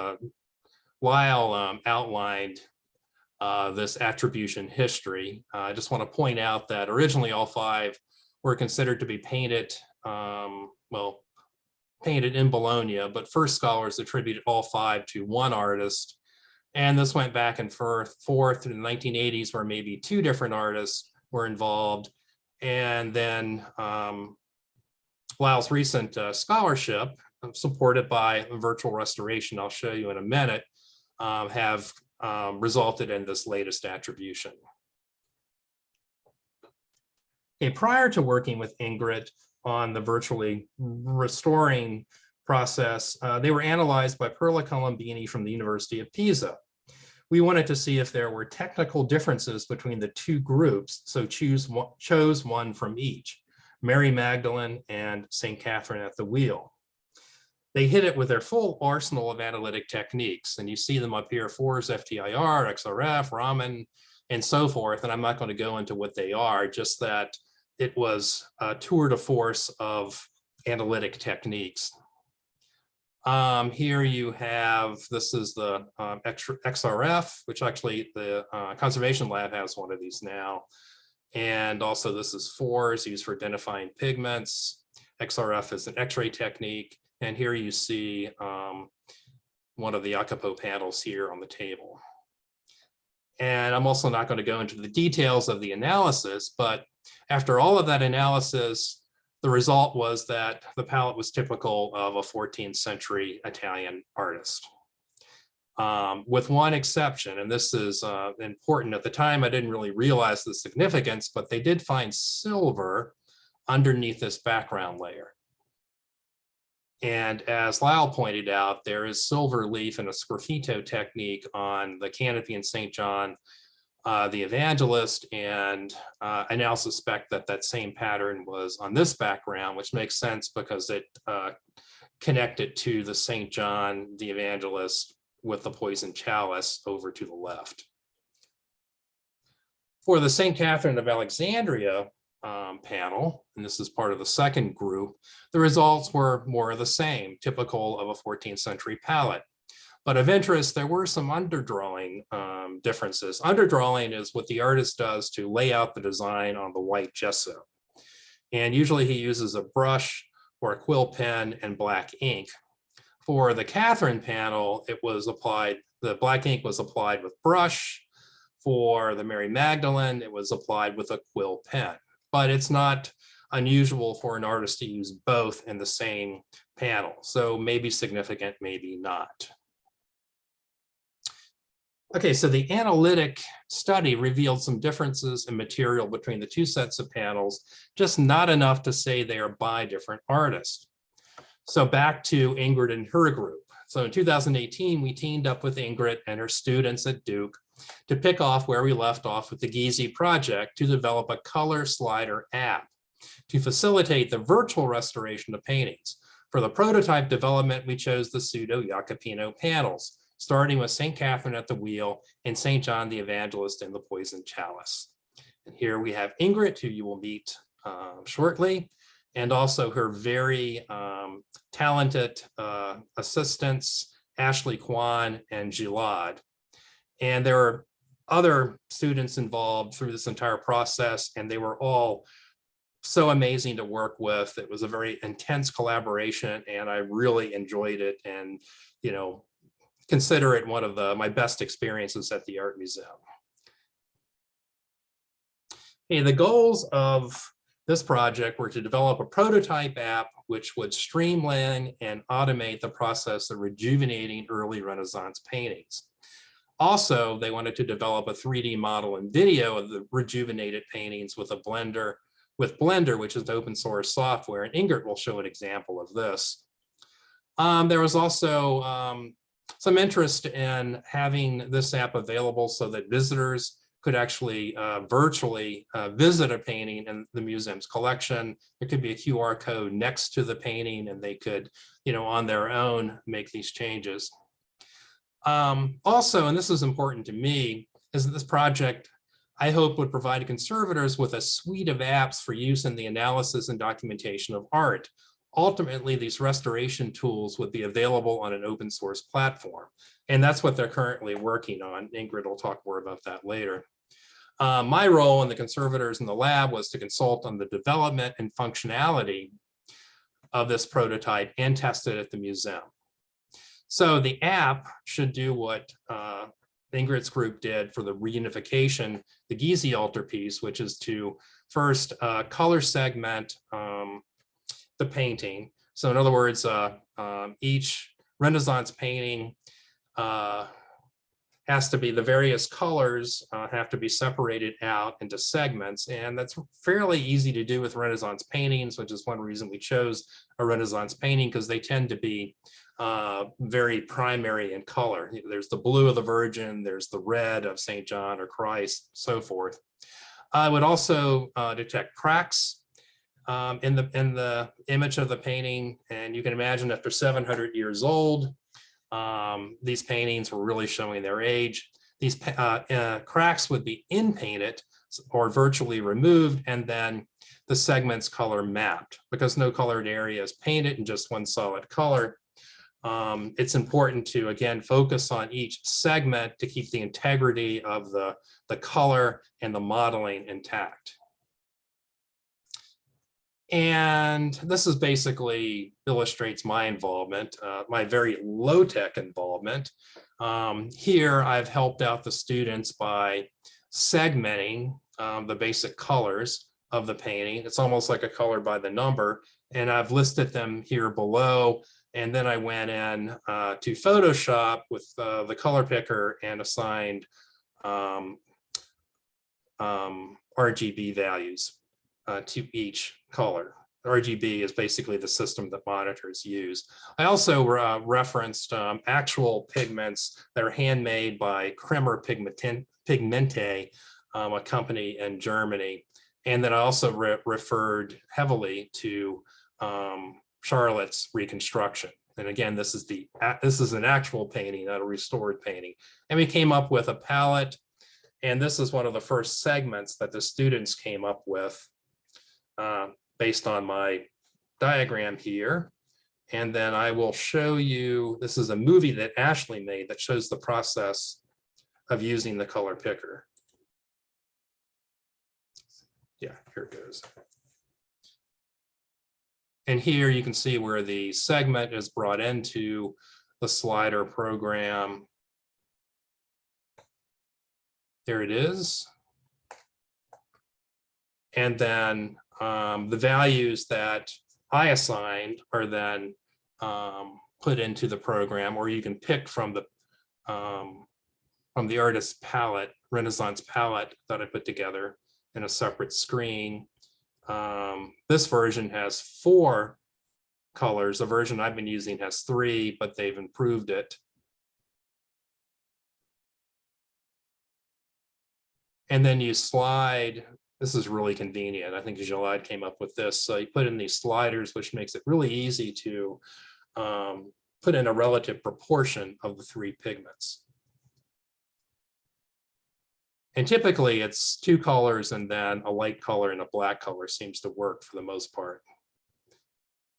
Lyle outlined this attribution history. I just want to point out that originally all five were considered to be painted, painted in Bologna, but first scholars attributed all five to one artist. And this went back and forth in the 1980s, where maybe two different artists were involved. And then Lyle's recent scholarship, supported by virtual restoration, I'll show you in a minute, have resulted in this latest attribution. Okay, prior to working with Ingrid on the virtually restoring process, they were analyzed by Perla Colombini from the University of Pisa. We wanted to see if there were technical differences between the two groups, so chose one from each, Mary Magdalene and St. Catherine at the Wheel. They hit it with their full arsenal of analytic techniques, and you see them up here: FORS, FTIR, XRF, Raman, and so forth. And I'm not going to go into what they are, just that it was a tour de force of analytic techniques. Here you have, this is the XRF, which actually the Conservation Lab has one of these now. And also this is FORS, used for identifying pigments. XRF is an X-ray technique. And here you see one of the Jacopo panels here on the table. And I'm also not going to go into the details of the analysis, but after all of that analysis, the result was that the palette was typical of a 14th century Italian artist. With one exception, and this is important. At the time, I didn't really realize the significance, but they did find silver underneath this background layer. And as Lyle pointed out, there is silver leaf and a sgraffito technique on the canopy in St. John, the Evangelist, and I now suspect that that same pattern was on this background, which makes sense because it connected to the St. John, the Evangelist, with the poison chalice over to the left. For the St. Catherine of Alexandria panel, and this is part of the second group, the results were more of the same, typical of a 14th century palette. But of interest, there were some underdrawing differences. Underdrawing is what the artist does to lay out the design on the white gesso. And usually he uses a brush or a quill pen and black ink. For the Catherine panel, it was applied the black ink was applied with brush. For the Mary Magdalene, it was applied with a quill pen, but it's not unusual for an artist to use both in the same panel. So maybe significant, maybe not. Okay, so the analytic study revealed some differences in material between the two sets of panels, just not enough to say they are by different artists. So back to Ingrid and her group. So in 2018, we teamed up with Ingrid and her students at Duke to pick off where we left off with the Gogh project to develop a color slider app to facilitate the virtual restoration of paintings. For the prototype development, we chose the pseudo Jacopino panels, starting with St. Catherine at the wheel and St. John the Evangelist in the poisoned chalice. And here we have Ingrid, who you will meet shortly, and also her very talented assistants, Ashley Kwan and Gilad. And there are other students involved through this entire process, and they were all so amazing to work with. It was a very intense collaboration, and I really enjoyed it, and consider it one of my best experiences at the Art Museum. Okay, the goals of this project were to develop a prototype app which would streamline and automate the process of rejuvenating early Renaissance paintings. Also, they wanted to develop a 3D model and video of the rejuvenated paintings with Blender, which is open source software, and Ingrid will show an example of this. There was also some interest in having this app available so that visitors could actually virtually visit a painting in the museum's collection. There could be a QR code next to the painting, and they could, on their own, make these changes. Also, and this is important to me, is that this project, I hope, would provide conservators with a suite of apps for use in the analysis and documentation of art. Ultimately, these restoration tools would be available on an open source platform. And that's what they're currently working on. Ingrid will talk more about that later. My role in the conservators in the lab was to consult on the development and functionality of this prototype and test it at the museum. So the app should do what Ingrid's group did for the reunification, the Gogh Altarpiece, which is to first color segment the painting. So in other words, each Renaissance painting has to be, the various colors have to be separated out into segments, and that's fairly easy to do with Renaissance paintings, which is one reason we chose a Renaissance painting, because they tend to be very primary in color. There's the blue of the Virgin, there's the red of St. John or Christ, so forth. I would also detect cracks in the image of the painting, and you can imagine after 700 years old, these paintings were really showing their age. These cracks would be in-painted or virtually removed, and then the segments color mapped. Because no colored area is painted in just one solid color, it's important to, again, focus on each segment to keep the integrity of the color and the modeling intact. And this is basically illustrates my involvement, my very low-tech involvement. Here, I've helped out the students by segmenting the basic colors of the painting. It's almost like a color by the number, and I've listed them here below. And then I went in to Photoshop with the color picker and assigned RGB values to each color. RGB is basically the system that monitors use. I also referenced actual pigments that are handmade by Kremer Pigmente, a company in Germany. And then I also referred heavily to Charlotte's reconstruction. And again, this is an actual painting, not a restored painting. And we came up with a palette. And this is one of the first segments that the students came up with based on my diagram here. And then I will show you, this is a movie that Ashley made that shows the process of using the color picker. Yeah, here it goes. And here you can see where the segment is brought into the slider program. There it is. And then the values that I assigned are then put into the program, or you can pick from the artist's palette, Renaissance palette that I put together in a separate screen. This version has 4 colors. The version I've been using has 3, but they've improved it. And then you slide. This is really convenient. I think Gillard came up with this. So you put in these sliders, which makes it really easy to put in a relative proportion of the 3 pigments. And typically it's 2 colors and then a light color and a black color seems to work for the most part.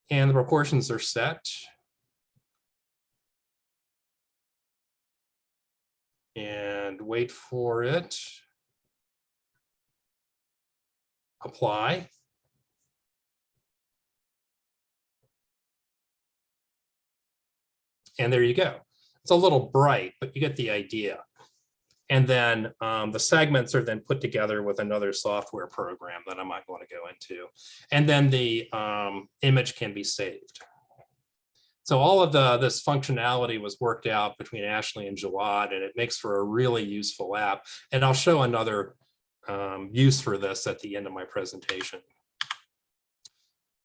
And the proportions are set. And wait for it. Apply. And there you go. It's a little bright, but you get the idea. And then the segments are then put together with another software program that I might want to go into. And then the image can be saved. So all of this functionality was worked out between Ashley and Gillard, and it makes for a really useful app. And I'll show another use for this at the end of my presentation.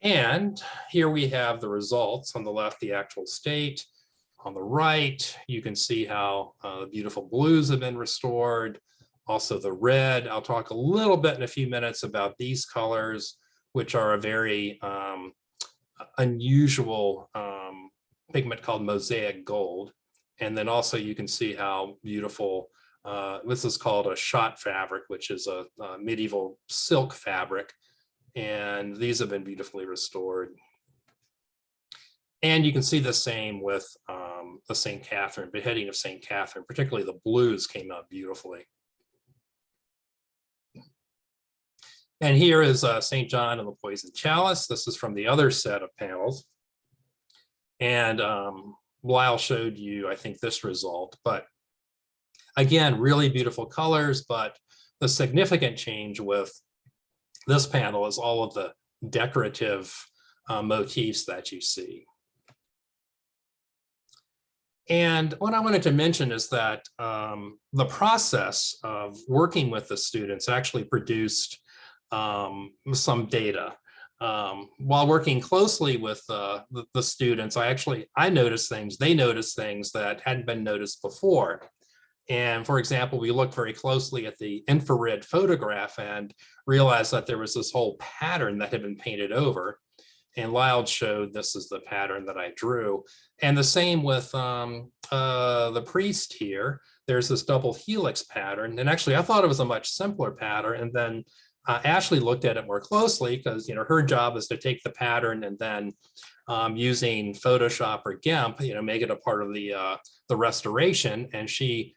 And here we have the results. On the left, the actual state. On the right, you can see how the beautiful blues have been restored. Also the red. I'll talk a little bit in a few minutes about these colors, which are a very unusual pigment called mosaic gold. And then also you can see how beautiful, this is called a shot fabric, which is a medieval silk fabric. And these have been beautifully restored. And you can see the same with the St. Catherine, beheading of St. Catherine, particularly the blues came out beautifully. And here is St. John and the Poisoned Chalice. This is from the other set of panels. And Lyle showed you, I think, this result. But again, really beautiful colors, but the significant change with this panel is all of the decorative motifs that you see. And what I wanted to mention is that the process of working with the students actually produced some data. While working closely with the students, I noticed things, they noticed things that hadn't been noticed before. And for example, we looked very closely at the infrared photograph and realized that there was this whole pattern that had been painted over. And Lyle showed this is the pattern that I drew. And the same with the priest here. There's this double helix pattern. And actually, I thought it was a much simpler pattern. And then Ashley looked at it more closely because her job is to take the pattern and then using Photoshop or GIMP, make it a part of the restoration. And she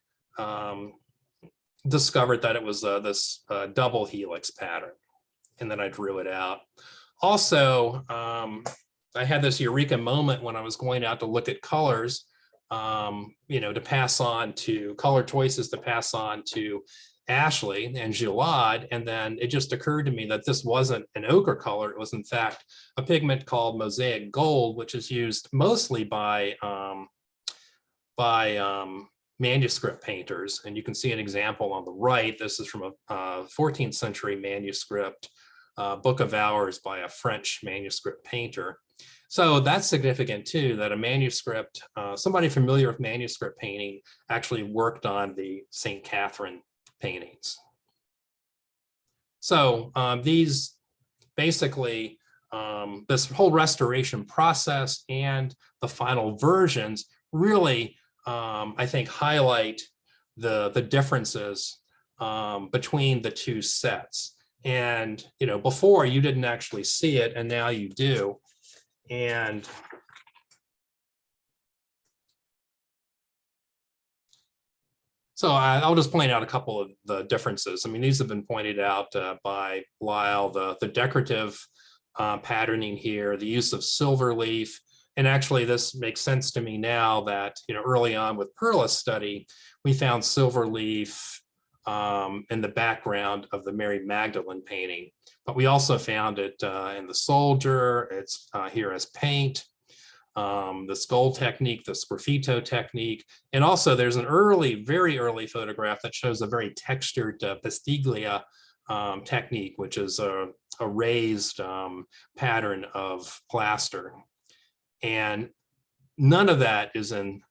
discovered that it was this double helix pattern. And then I drew it out. Also, I had this eureka moment when I was going out to look at colors, to pass on to color choices to pass on to Ashley and Gillard. And then it just occurred to me that this wasn't an ochre color. It was in fact a pigment called mosaic gold, which is used mostly by manuscript painters. And you can see an example on the right. This is from a 14th century manuscript, Book of Hours by a French manuscript painter. So that's significant too, that a manuscript, somebody familiar with manuscript painting actually worked on the St. Catherine paintings. So these basically, this whole restoration process and the final versions really, I think, highlight the differences between the two sets. And, before you didn't actually see it, and now you do. And so I'll just point out a couple of the differences. I mean, these have been pointed out by Lyle, the decorative patterning here, the use of silver leaf. And actually, this makes sense to me now that, early on with Perla's study, we found silver leaf in the background of the Mary Magdalene painting. But we also found it in the soldier. It's here as paint, the skull technique, the sgraffito technique. And also there's an early, very early photograph that shows a very textured pastiglia technique, which is a raised pattern of plaster. And none of that is in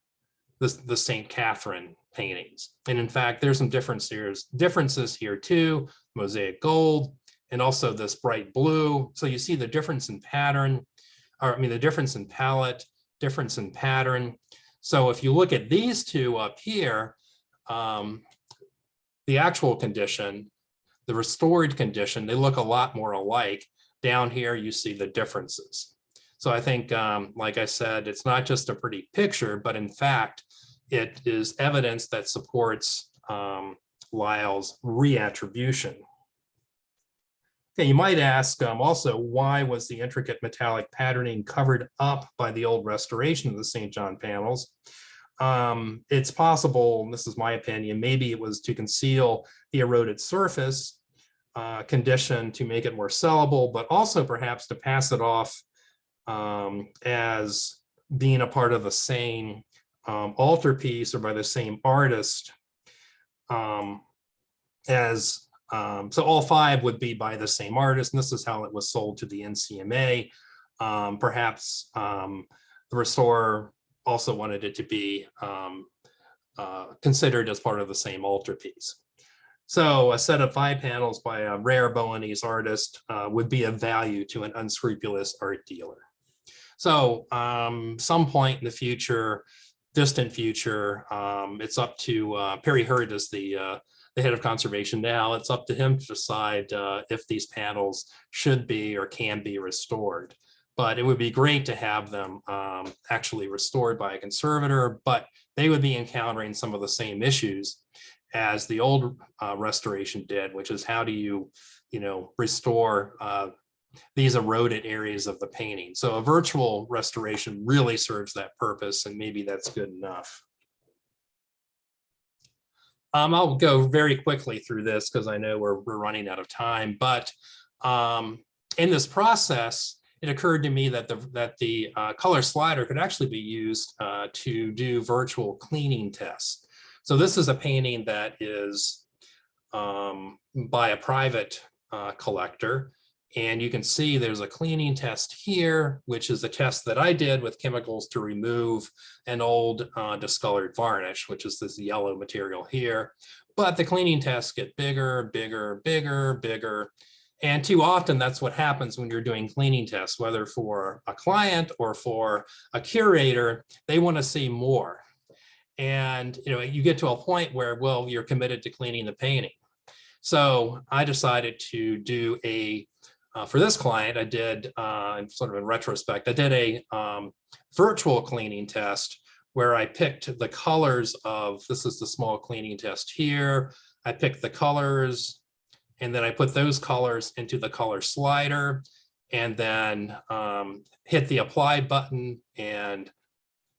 the St. Catherine paintings. And in fact, there's some differences here too, mosaic gold, and also this bright blue. So you see the difference in pattern, or I mean, the difference in palette, difference in pattern. So if you look at these two up here, the actual condition, the restored condition, they look a lot more alike. Down here, you see the differences. So I think, like I said, it's not just a pretty picture, but in fact, it is evidence that supports Lyle's reattribution. Okay, you might ask also, why was the intricate metallic patterning covered up by the old restoration of the St. John panels? It's possible, and this is my opinion, maybe it was to conceal the eroded surface condition to make it more sellable, but also perhaps to pass it off as being a part of the same altarpiece or by the same artist so all five would be by the same artist, and this is how it was sold to the NCMA. Perhaps the restorer also wanted it to be considered as part of the same altarpiece. So a set of 5 panels by a rare Bolognese artist would be of value to an unscrupulous art dealer. So some point in the future, distant future, it's up to Perry Hurd is the head of conservation now. It's up to him to decide if these panels should be or can be restored. But it would be great to have them actually restored by a conservator, but they would be encountering some of the same issues as the old restoration did, which is how do you restore these eroded areas of the painting. So a virtual restoration really serves that purpose, and maybe that's good enough. I'll go very quickly through this because I know we're running out of time, but in this process, it occurred to me that the color slider could actually be used to do virtual cleaning tests. So this is a painting that is by a private collector. And you can see there's a cleaning test here, which is a test that I did with chemicals to remove an old discolored varnish, which is this yellow material here. But the cleaning tests get bigger, bigger, bigger, bigger. And too often that's what happens when you're doing cleaning tests, whether for a client or for a curator, they want to see more. And you get to a point where, well, you're committed to cleaning the painting. So I decided to do for this client, I did, sort of in retrospect, I did a virtual cleaning test where I picked the colors of, this is the small cleaning test here. I picked the colors, and then I put those colors into the color slider, and then hit the apply button, and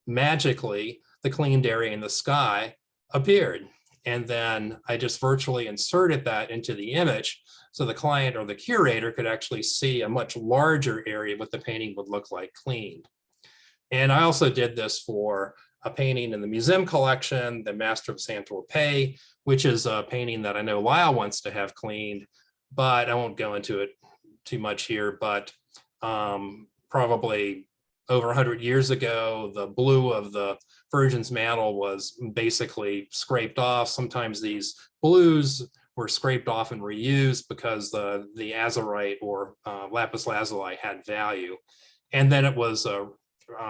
magically the cleaned area in the sky appeared. And then I just virtually inserted that into the image, so the client or the curator could actually see a much larger area what the painting would look like cleaned. And I also did this for a painting in the museum collection, the Master of Saint-Tropez, which is a painting that I know Lyle wants to have cleaned, but I won't go into it too much here. But probably over 100 years ago, the blue of the Virgin's mantle was basically scraped off. Sometimes these blues were scraped off and reused because the azurite or lapis lazuli had value. And then it was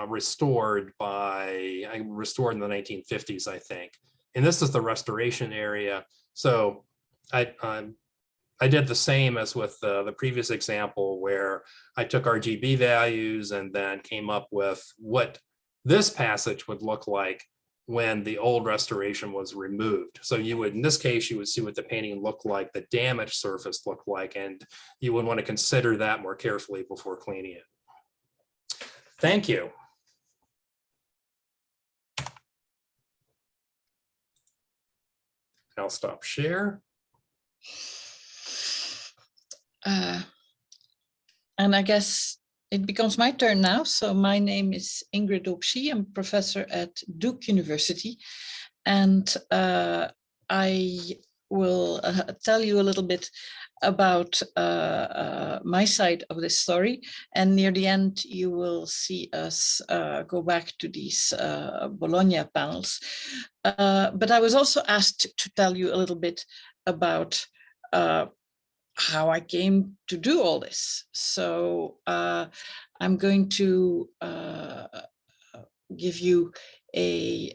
restored in the 1950s, I think. And this is the restoration area. So I did the same as with the previous example, where I took RGB values and then came up with what this passage would look like when the old restoration was removed. So you would, in this case, you would see what the painting looked like, the damaged surface looked like, and you would want to consider that more carefully before cleaning it. Thank you. I'll stop share. And I guess it becomes my turn now. So my name is Ingrid Dobshi. I'm professor at Duke University. And I will tell you a little bit about my side of this story. And near the end, you will see us go back to these Bologna panels. But I was also asked to tell you a little bit about how I came to do all this. So I'm going to give you a,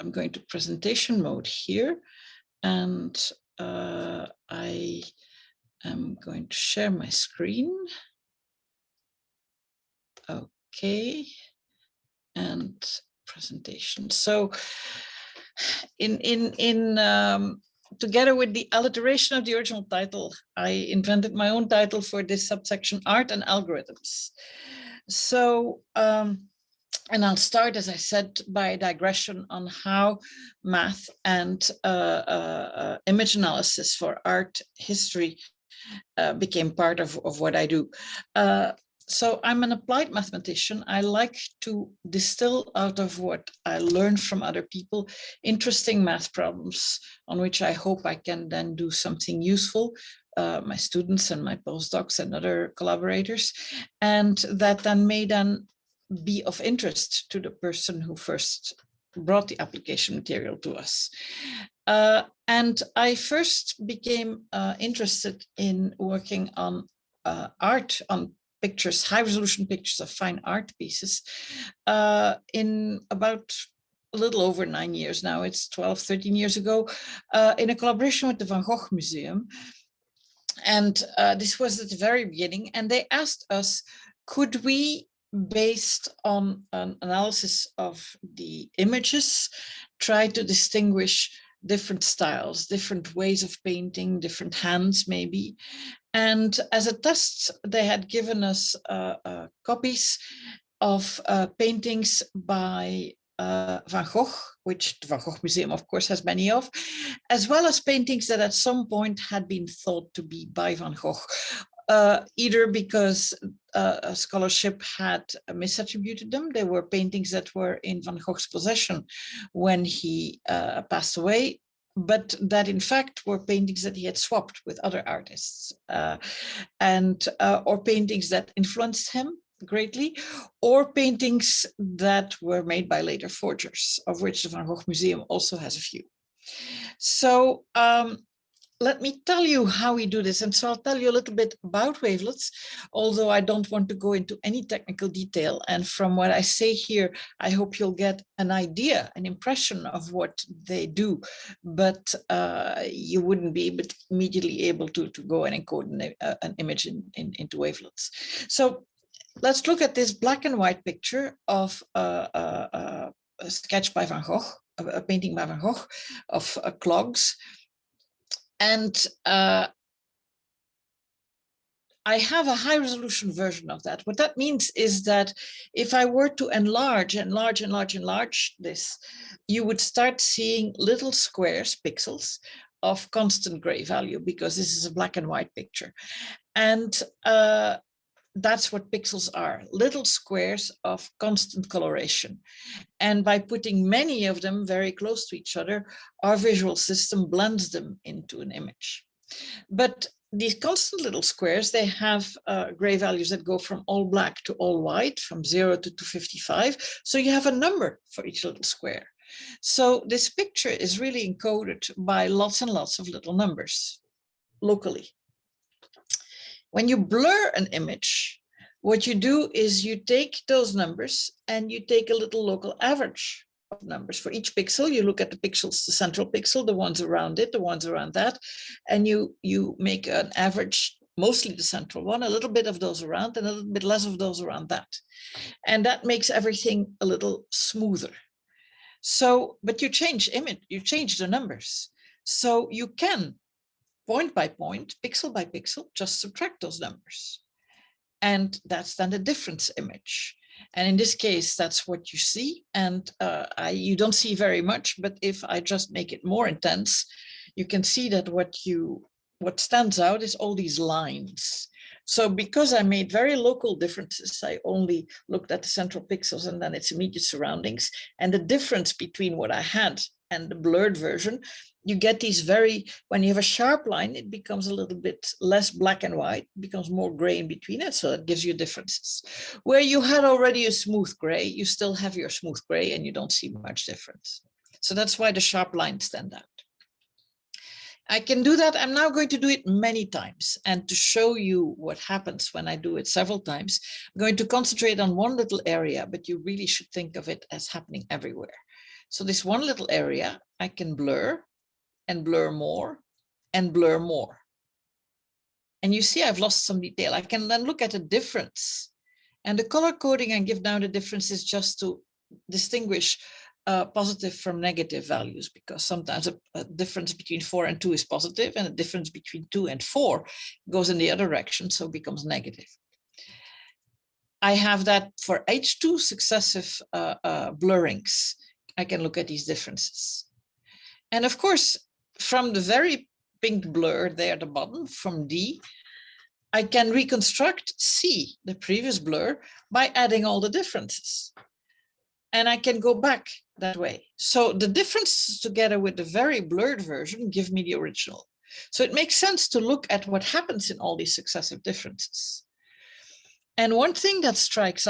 I'm going to presentation mode here, and I am going to share my screen. Okay, and presentation. So together with the alliteration of the original title, I invented my own title for this subsection, Art and Algorithms. So, and I'll start, as I said, by a digression on how math and image analysis for art history became part of what I do. So I'm an applied mathematician. I like to distill out of what I learned from other people, interesting math problems on which I hope I can then do something useful, my students and my postdocs and other collaborators, and that then may then be of interest to the person who first brought the application material to us. And I first became interested in working on art, on pictures, high resolution pictures of fine art pieces in about a little over 9 years now. It's 12, 13 years ago, in a collaboration with the Van Gogh Museum. And this was at the very beginning. And they asked us, could we, based on an analysis of the images, try to distinguish different styles, different ways of painting, different hands maybe. And as a test, they had given us copies of paintings by Van Gogh, which the Van Gogh Museum, of course, has many of, as well as paintings that at some point had been thought to be by Van Gogh, either because scholarship had misattributed them. They were paintings that were in Van Gogh's possession when he passed away, but that in fact were paintings that he had swapped with other artists, or paintings that influenced him greatly, or paintings that were made by later forgers, of which the Van Gogh Museum also has a few. So let me tell you how we do this. And so I'll tell you a little bit about wavelets, although I don't want to go into any technical detail. And from what I say here, I hope you'll get an idea, an impression of what they do, but you wouldn't be immediately able to go and encode an image into wavelets. So let's look at this black and white picture of a sketch by Van Gogh, a painting by Van Gogh of clogs. And I have a high resolution version of that. What that means is that if I were to enlarge this, you would start seeing little squares, pixels, of constant gray value, because this is a black and white picture. And that's what pixels are, little squares of constant coloration. And by putting many of them very close to each other, our visual system blends them into an image. But these constant little squares, they have gray values that go from all black to all white, from 0 to 255. So you have a number for each little square. So this picture is really encoded by lots and lots of little numbers locally. When you blur an image, what you do is you take those numbers and you take a little local average of numbers. For each pixel, you look at the pixels, the central pixel, the ones around it, the ones around that, and you make an average, mostly the central one, a little bit of those around and a little bit less of those around that. And that makes everything a little smoother. So, but you change image, you change the numbers. So you can, point by point, pixel by pixel, just subtract those numbers. And that's then the difference image. And in this case, that's what you see. And you don't see very much, but if I just make it more intense, you can see that what stands out is all these lines. So because I made very local differences, I only looked at the central pixels and then its immediate surroundings, and the difference between what I had and the blurred version, you get these when you have a sharp line, it becomes a little bit less black and white, becomes more gray in between it. So that gives you differences. Where you had already a smooth gray, you still have your smooth gray and you don't see much difference. So that's why the sharp lines stand out. I can do that. I'm now going to do it many times. And to show you what happens when I do it several times, I'm going to concentrate on one little area, but you really should think of it as happening everywhere. So this one little area, I can blur and blur more and blur more. And you see, I've lost some detail. I can then look at the difference. And the color coding I give down the difference is just to distinguish positive from negative values, because sometimes a difference between 4 and 2 is positive, and a difference between 2 and 4 goes in the other direction, so it becomes negative. I have that for H2 successive blurrings. I can look at these differences. And of course, from the very pink blur there at the bottom, from D, I can reconstruct C, the previous blur, by adding all the differences. And I can go back that way. So the differences together with the very blurred version give me the original. So it makes sense to look at what happens in all these successive differences. And one thing that strikes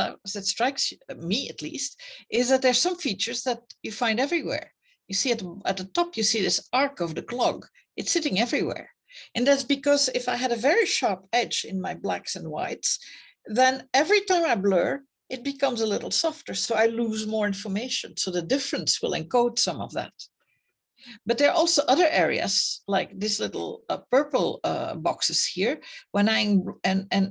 me at least, is that there's some features that you find everywhere. You see at the top, you see this arc of the clog. It's sitting everywhere. And that's because if I had a very sharp edge in my blacks and whites, then every time I blur, it becomes a little softer, so I lose more information. So the difference will encode some of that. But there are also other areas, like this little purple boxes here. When I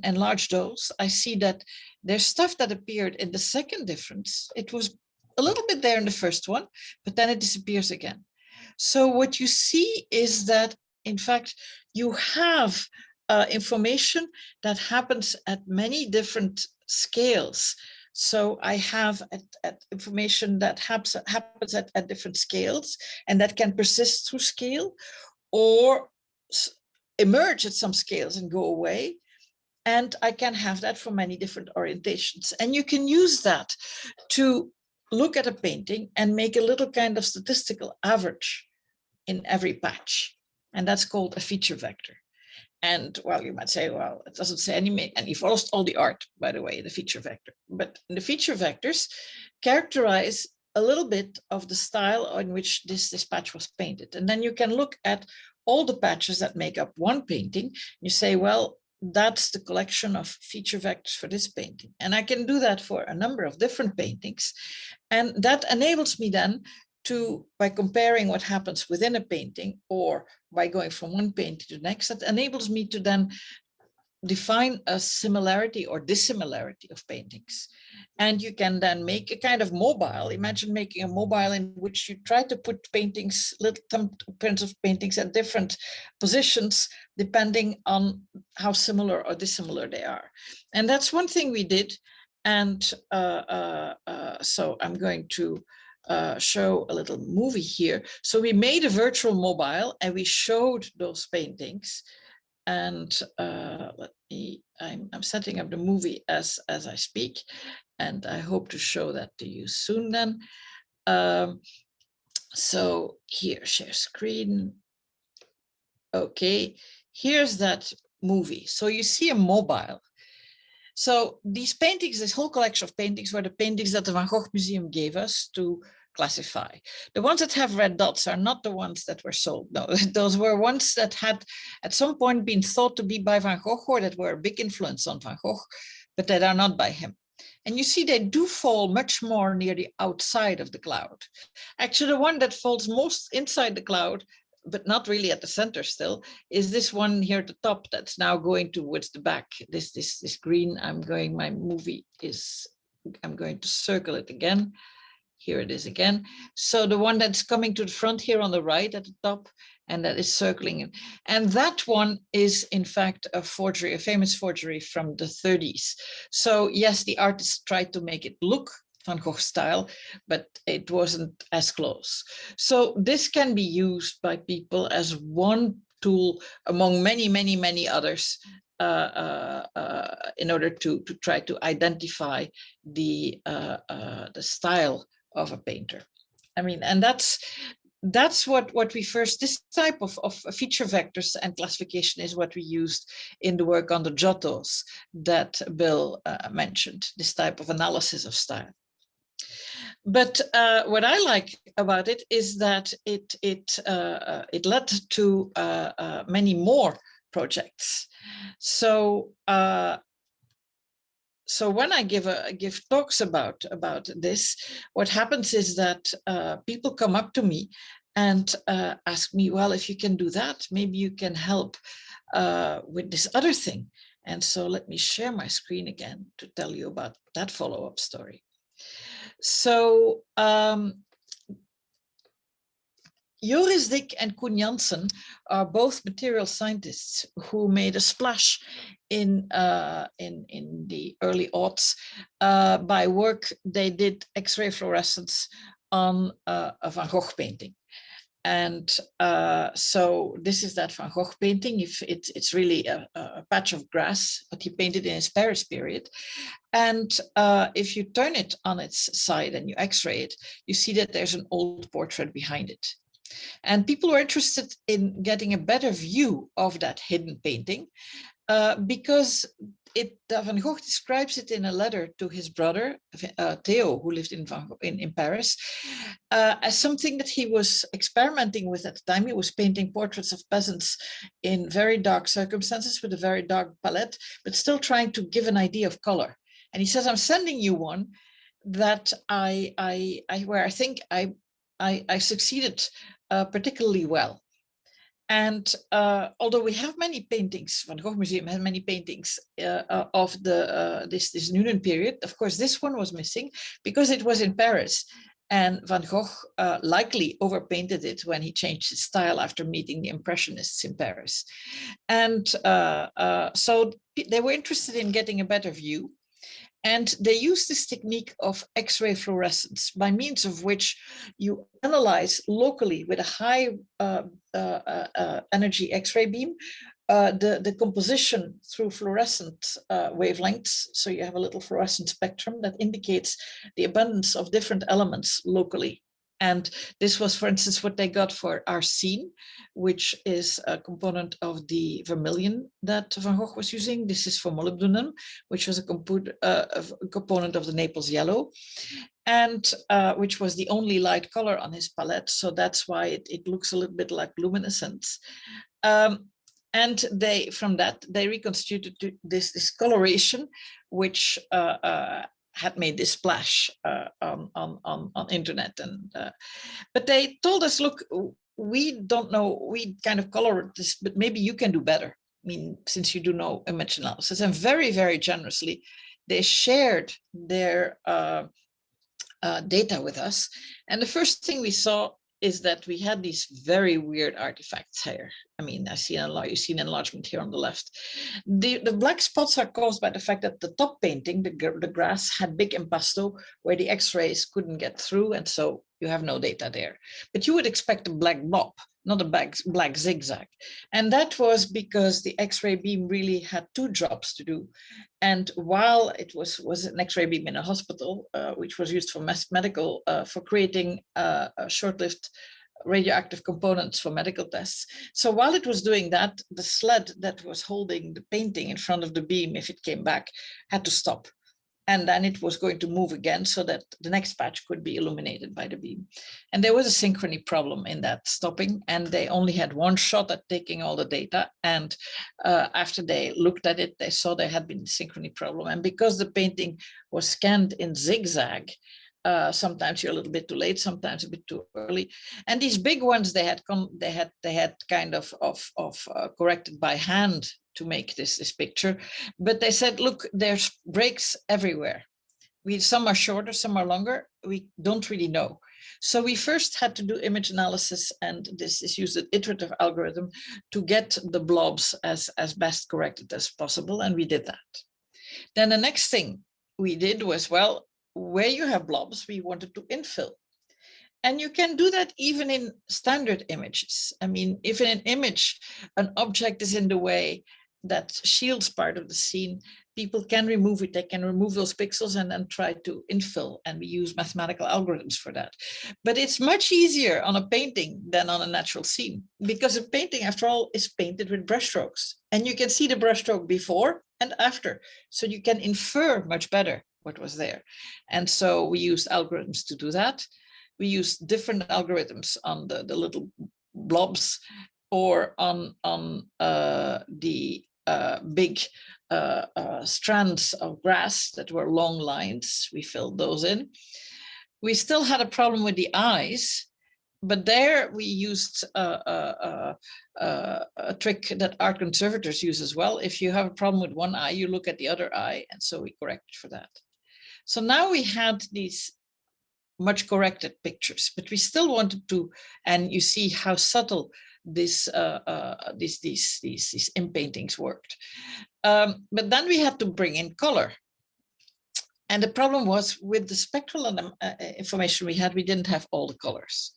enlarge those, I see that there's stuff that appeared in the second difference. It was a little bit there in the first one, but then it disappears again. So what you see is that, in fact, you have information that happens at many different scales. So I have information that happens at different scales, and that can persist through scale or emerge at some scales and go away. And I can have that for many different orientations. And you can use that to look at a painting and make a little kind of statistical average in every patch. And that's called a feature vector. And well, you might say, well, it doesn't say any, and you've lost all the art, by the way, the feature vector. But the feature vectors characterize a little bit of the style in which this patch was painted. And then you can look at all the patches that make up one painting. You say, well, that's the collection of feature vectors for this painting. And I can do that for a number of different paintings. And that enables me then to, by comparing what happens within a painting or by going from one painting to the next, that enables me to then define a similarity or dissimilarity of paintings. And you can then make a kind of mobile. Imagine making a mobile in which you try to put paintings, little thumbprints of paintings at different positions, depending on how similar or dissimilar they are. And that's one thing we did. And so I'm going to show a little movie here. So we made a virtual mobile and we showed those paintings. And let me, I'm setting up the movie as I speak, and I hope to show that to you soon then. So here, share screen. Okay, here's that movie. So you see a mobile. So these paintings, this whole collection of paintings were the paintings that the Van Gogh Museum gave us to classify. The ones that have red dots are not the ones that were sold. No, those were ones that had at some point been thought to be by Van Gogh or that were a big influence on Van Gogh, but that are not by him. And you see they do fall much more near the outside of the cloud. Actually, the one that falls most inside the cloud, but not really at the center still, is this one here at the top that's now going towards the back. This green, I'm going to circle it again. Here it is again. So the one that's coming to the front here on the right at the top, and that is circling it. And that one is in fact a forgery, a famous forgery from the 30s. So yes, the artist tried to make it look Van Gogh style, but it wasn't as close. So this can be used by people as one tool among many others in order to try to identify the style of a painter. I mean, and that's what we first, this type of feature vectors and classification is what we used in the work on the Giottos that Bill mentioned, this type of analysis of style. But what I like about it is that it led to many more projects. So so when I give talks about this, what happens is that people come up to me and ask me, well, if you can do that, maybe you can help with this other thing. And so let me share my screen again to tell you about that follow-up story. So Joris Dick and Koen Janssen are both material scientists who made a splash in the early aughts by work they did X-ray fluorescence on a Van Gogh painting. And so this is that Van Gogh painting. If it's really a patch of grass, but he painted in his Paris period. And if you turn it on its side and you X-ray it, you see that there's an old portrait behind it. And people were interested in getting a better view of that hidden painting because Van Gogh describes it in a letter to his brother, Theo, who lived in Paris, as something that he was experimenting with at the time. He was painting portraits of peasants in very dark circumstances with a very dark palette, but still trying to give an idea of color. And he says, I'm sending you one that where I think I succeeded particularly well. And although we have many paintings, Van Gogh Museum has many paintings of this Nuenen period, of course, this one was missing because it was in Paris. And Van Gogh likely overpainted it when he changed his style after meeting the Impressionists in Paris. And so they were interested in getting a better view. And they use this technique of X-ray fluorescence, by means of which you analyze locally with a high energy X-ray beam the composition through fluorescent wavelengths. So you have a little fluorescent spectrum that indicates the abundance of different elements locally. And this was, for instance, what they got for Arsene, which is a component of the vermilion that Van Gogh was using. This is for molybdenum, which was a component of the Naples yellow, and which was the only light color on his palette. So that's why it looks a little bit like luminescence. And from that, they reconstituted this coloration, which had made this splash on internet. And but they told us, look, we don't know, we kind of color this, but maybe you can do better. I mean, since you do know image analysis. And very, very generously, they shared their data with us. And the first thing we saw is that we had these very weird artifacts here. I mean, you see an enlargement here on the left. The black spots are caused by the fact that the top painting, the grass, had big impasto where the X-rays couldn't get through, and so you have no data there. But you would expect a black blob, not a black zigzag. And that was because the X-ray beam really had two jobs to do. And while it was an X-ray beam in a hospital, which was used for medical, for creating short-lived radioactive components for medical tests. So while it was doing that, the sled that was holding the painting in front of the beam, if it came back, had to stop. And then it was going to move again so that the next patch could be illuminated by the beam. And there was a synchrony problem in that stopping, and they only had one shot at taking all the data. And after they looked at it, they saw there had been a synchrony problem. And because the painting was scanned in zigzag, sometimes you're a little bit too late, sometimes a bit too early. And these big ones, they had kind of corrected by hand to make this picture. But they said, look, there's breaks everywhere. Some are shorter, some are longer. We don't really know. So we first had to do image analysis, and this is used an iterative algorithm to get the blobs as best corrected as possible, and we did that. Then the next thing we did was, well, where you have blobs, we wanted to infill. And you can do that even in standard images. I mean, if in an image, an object is in the way that shields part of the scene, people can remove it. They can remove those pixels and then try to infill. And we use mathematical algorithms for that. But it's much easier on a painting than on a natural scene, because a painting, after all, is painted with brushstrokes. And you can see the brushstroke before and after. So you can infer much better what was there. And so we used algorithms to do that. We use different algorithms on the little blobs or on the big strands of grass that were long lines. We filled those in. We still had a problem with the eyes, but there we used a trick that art conservators use as well. If you have a problem with one eye, you look at the other eye, and so we corrected for that. So now we had these much corrected pictures, but we still wanted to, and you see how subtle these in-paintings worked. But then we had to bring in color. And the problem was with the spectral information we had, we didn't have all the colors.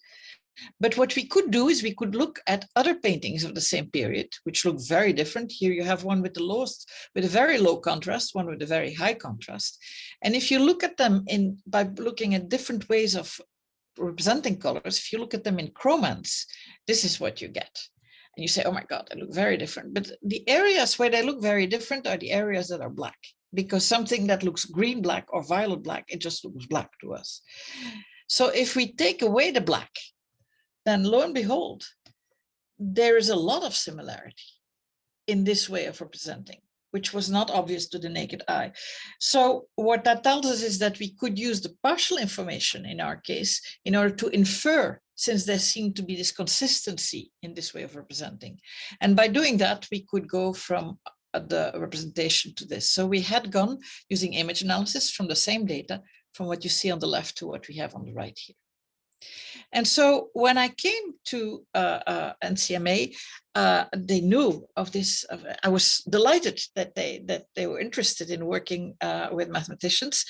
But what we could do is we could look at other paintings of the same period, which look very different. Here you have one with the lowest, with a very low contrast, one with a very high contrast. And if you look at them by looking at different ways of representing colors, if you look at them in chromance, this is what you get. And you say, oh my God, they look very different. But the areas where they look very different are the areas that are black, because something that looks green black or violet black, it just looks black to us. So if we take away the black, then lo and behold, there is a lot of similarity in this way of representing, which was not obvious to the naked eye. So what that tells us is that we could use the partial information in our case in order to infer, since there seemed to be this consistency in this way of representing. And by doing that, we could go from the representation to this. So we had gone using image analysis from the same data, from what you see on the left to what we have on the right here. And so when I came to NCMA, they knew of this. I was delighted that they were interested in working with mathematicians.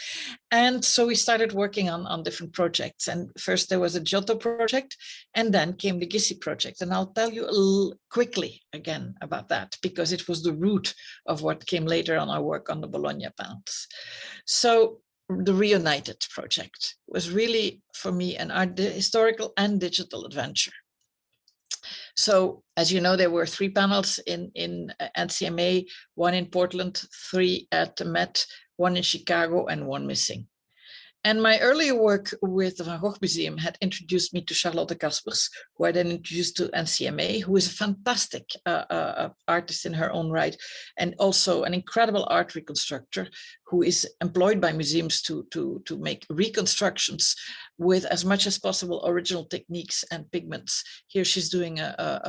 And so we started working on different projects. And first there was a Giotto project, and then came the Gissi project. And I'll tell you quickly again about that, because it was the root of what came later on our work on the Bologna Panels. So the Reunited project was really, for me, an historical and digital adventure. So, as you know, there were 3 panels in NCMA, 1 in Portland, 3 at the Met, 1 in Chicago, and 1 missing. And my earlier work with the Van Gogh Museum had introduced me to Charlotte Kaspers, who I then introduced to NCMA, who is a fantastic artist in her own right, and also an incredible art reconstructor who is employed by museums to make reconstructions with as much as possible original techniques and pigments. Here she's doing a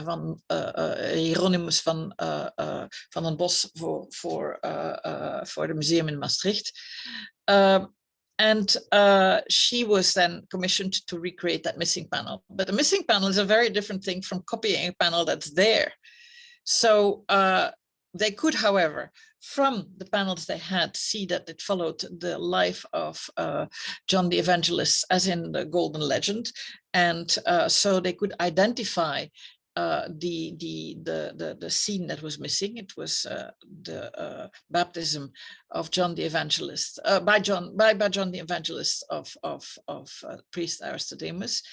Hieronymus van den Bos for the museum in Maastricht. And she was then commissioned to recreate that missing panel. But the missing panel is a very different thing from copying a panel that's there. So they could, however, from the panels they had, see that it followed the life of John the Evangelist, as in the Golden Legend. And so they could identify the scene that was missing. It was the baptism of John the Evangelist by John the Evangelist of priest Aristodemus,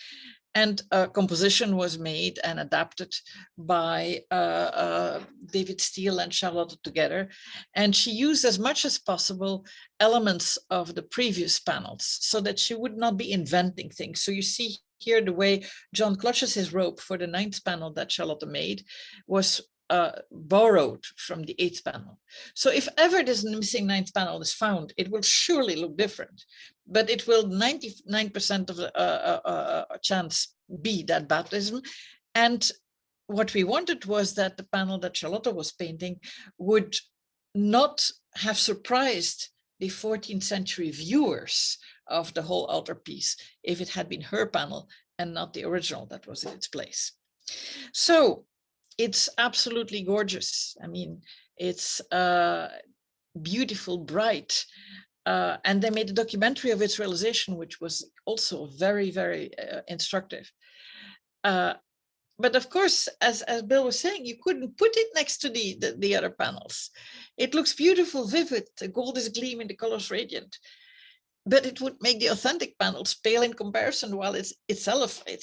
and a composition was made and adapted by David Steele and Charlotte together, and she used as much as possible elements of the previous panels so that she would not be inventing things. So you see here the way John clutches his rope for the 9th panel that Charlotte made was borrowed from the 8th panel. So if ever this missing 9th panel is found, it will surely look different, but it will 99% of the chance be that baptism. And what we wanted was that the panel that Charlotte was painting would not have surprised the 14th century viewers of the whole altarpiece if it had been her panel and not the original that was in its place. So it's absolutely gorgeous. I mean, it's beautiful, bright. And they made a documentary of its realization, which was also very, very instructive. But of course, as Bill was saying, you couldn't put it next to the other panels. It looks beautiful, vivid, the gold is gleaming, the colors radiant. But it would make the authentic panels pale in comparison, while it's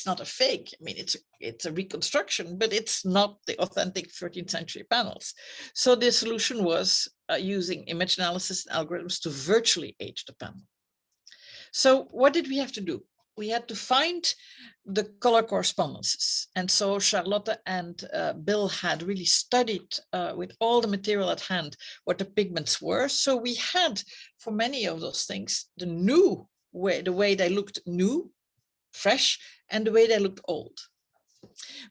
not a fake. I mean, it's a reconstruction, but it's not the authentic 13th century panels. So the solution was using image analysis and algorithms to virtually age the panel. So what did we have to do? We had to find the color correspondences. And so Charlotte and Bill had really studied with all the material at hand what the pigments were. So we had, for many of those things, the way they looked new, fresh, and the way they looked old.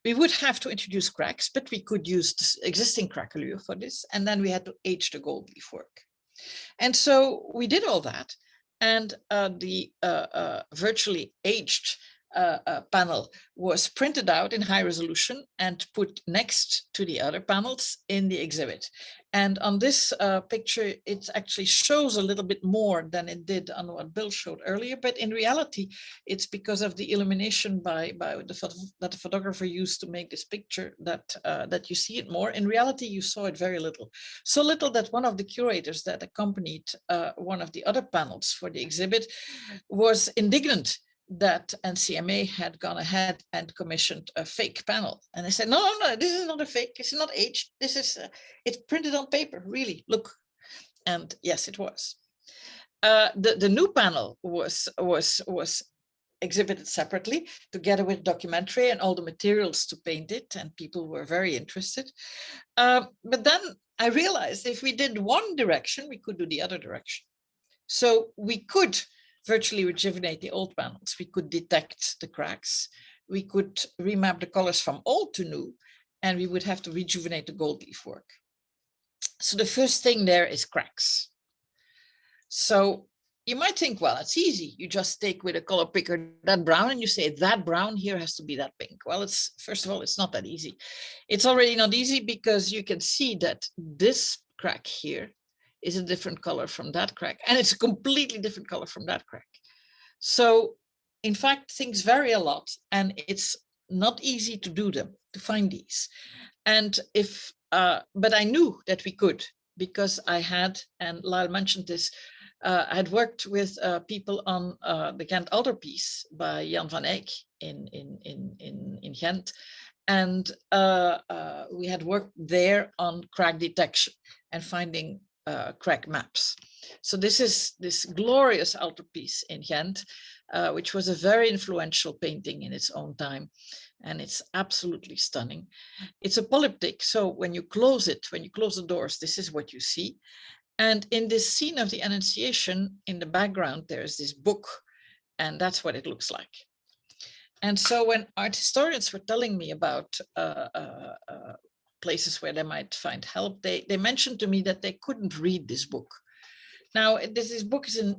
We would have to introduce cracks, but we could use this existing crack allure for this. And then we had to age the gold leaf work. And so we did all that. And the virtually aged panel was printed out in high resolution and put next to the other panels in the exhibit. And on this picture, it actually shows a little bit more than it did on what Bill showed earlier. But in reality, it's because of the illumination that the photographer used to make this picture that you see it more. In reality, you saw it very little. So little that one of the curators that accompanied one of the other panels for the exhibit was indignant that NCMA had gone ahead and commissioned a fake panel. And I said, no, this is not a fake, it's not aged. This is, it's printed on paper, really, look. And yes, it was. The new panel was exhibited separately together with documentary and all the materials to paint it, and people were very interested. But then I realized if we did one direction, we could do the other direction. So we could virtually rejuvenate the old panels. We could detect the cracks. We could remap the colors from old to new, and we would have to rejuvenate the gold leaf work. So the first thing there is cracks. So you might think, well, it's easy. You just take with a color picker that brown and you say that brown here has to be that pink. Well, first of all, it's not that easy. It's already not easy because you can see that this crack here is a different color from that crack, and it's a completely different color from that crack. So in fact, things vary a lot, and it's not easy to do them, to find these. And but I knew that we could, because I had, and Lyle mentioned this, I had worked with people on the Ghent Altarpiece by Jan van Eyck in Ghent. And we had worked there on crack detection and finding crack maps. So this is this glorious altarpiece in Ghent, which was a very influential painting in its own time. And it's absolutely stunning. It's a polyptych, so when you close it, when you close the doors, this is what you see. And in this scene of the Annunciation, in the background, there's this book, and that's what it looks like. And so when art historians were telling me about places where they might find help, they mentioned to me that they couldn't read this book. Now, this book is a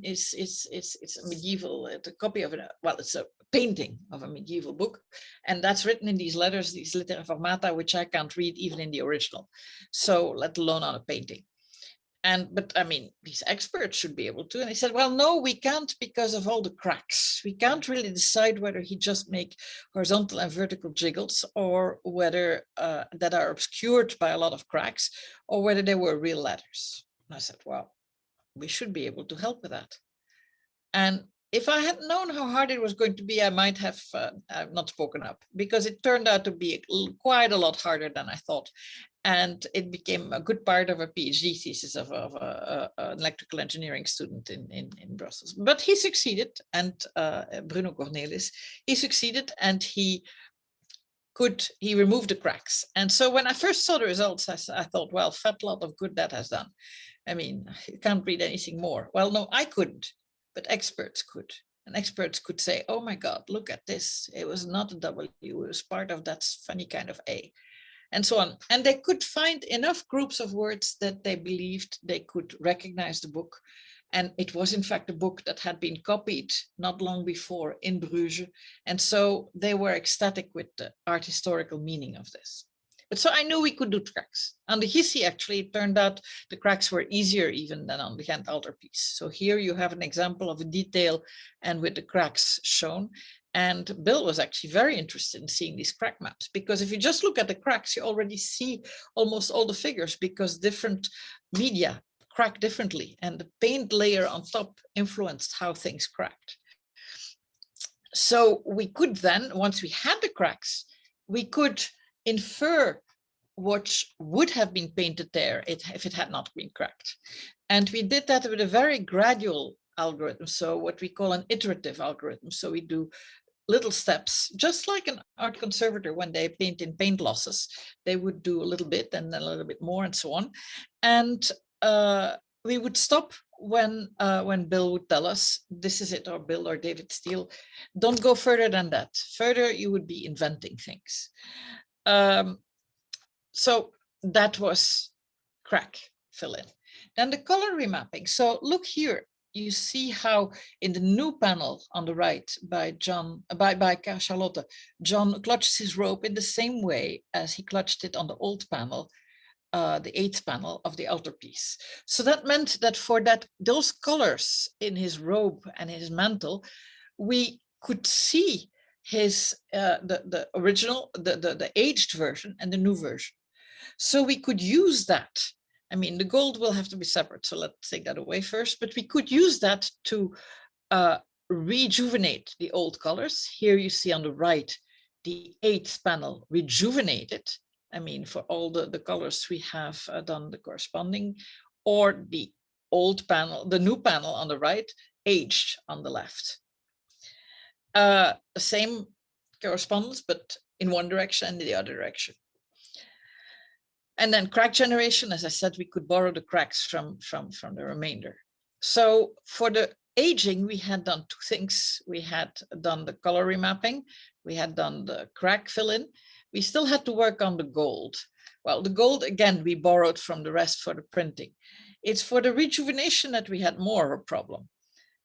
medieval, it's a copy of it's a painting of a medieval book, and that's written in these letters, these litera formata, which I can't read even in the original, so let alone on a painting. But I mean, these experts should be able to. And they said, well, no, we can't because of all the cracks. We can't really decide whether he just make horizontal and vertical jiggles, or whether that are obscured by a lot of cracks, or whether they were real letters. And I said, well, we should be able to help with that. And if I had known how hard it was going to be, I might have not spoken up, because it turned out to be quite a lot harder than I thought. And it became a good part of a PhD thesis of an electrical engineering student in Brussels. But he succeeded, and Bruno Cornelis, he succeeded, and he removed the cracks. And so when I first saw the results, I thought, well, fat lot of good that has done. I mean, you can't read anything more. Well, no, I couldn't, but experts could. And experts could say, oh my God, look at this. It was not a W, it was part of that funny kind of A, and so on. And they could find enough groups of words that they believed they could recognize the book And it was in fact a book that had been copied not long before in Bruges. And so they were ecstatic with the art historical meaning of this. But so I knew we could do cracks. On the Gissy, actually, it turned out the cracks were easier even than on the Ghent Altarpiece. So here you have an example of a detail and with the cracks shown. And Bill was actually very interested in seeing these crack maps, because if you just look at the cracks, you already see almost all the figures, because different media crack differently, and the paint layer on top influenced how things cracked. So we could then, once we had the cracks, we could infer what would have been painted there if it had not been cracked. And we did that with a very gradual algorithm, so what we call an iterative algorithm. So we do little steps, just like an art conservator when they paint in paint losses. They would do a little bit and then a little bit more and so on. And we would stop when Bill would tell us, this is it, or Bill or David Steele, don't go further than that. Further, you would be inventing things. So that was crack, fill in. Then the color remapping. So look here, you see how in the new panel on the right by Charlotte, John clutches his rope in the same way as he clutched it on the old panel, the 8th panel of the Altarpiece. So that meant that for those colors in his robe and his mantle, we could see his the original, the aged version and the new version. So we could use that. I mean, the gold will have to be separate, so let's take that away first, but we could use that to rejuvenate the old colors. Here you see on the right, the 8th panel rejuvenated. I mean, for all the colors we have done the corresponding, or the old panel, the new panel on the right, aged on the left. The same correspondence, but in one direction and the other direction. And then crack generation, as I said, we could borrow the cracks from the remainder. So for the aging, we had done 2 things. We had done the color remapping. We had done the crack fill-in. We still had to work on the gold. Well, the gold, again, we borrowed from the rest for the printing. It's for the rejuvenation that we had more of a problem,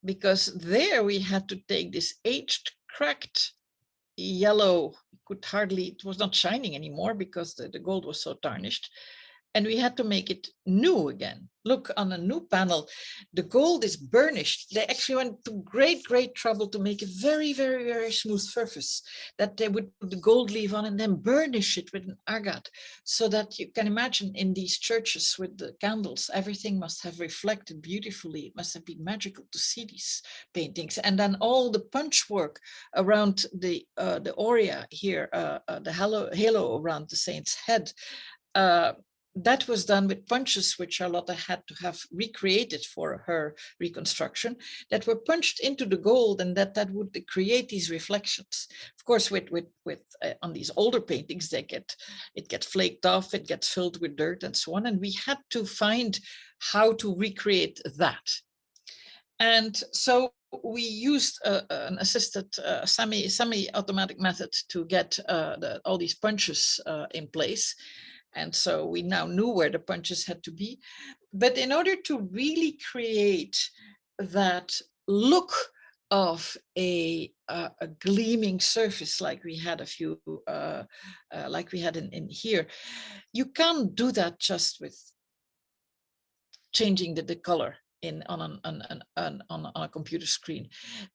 because there we had to take this aged, cracked yellow, it was not shining anymore because the gold was so tarnished, and we had to make it new again. Look, on a new panel, the gold is burnished. They actually went to great trouble to make a very, very, very smooth surface that they would put the gold leaf on and then burnish it with an agate, so that you can imagine in these churches with the candles, everything must have reflected beautifully. It must have been magical to see these paintings. And then all the punch work around the aurea here, the halo around the saint's head, that was done with punches which Charlotte had to have recreated for her reconstruction, that were punched into the gold, and that would create these reflections. Of course, with on these older paintings, it gets flaked off, it gets filled with dirt and so on, and we had to find how to recreate that. And so we used an assisted semi-automatic method to get all these punches in place. And so we now knew where the punches had to be. But in order to really create that look of a gleaming surface like we had in here, you can't do that just with changing the color on a computer screen.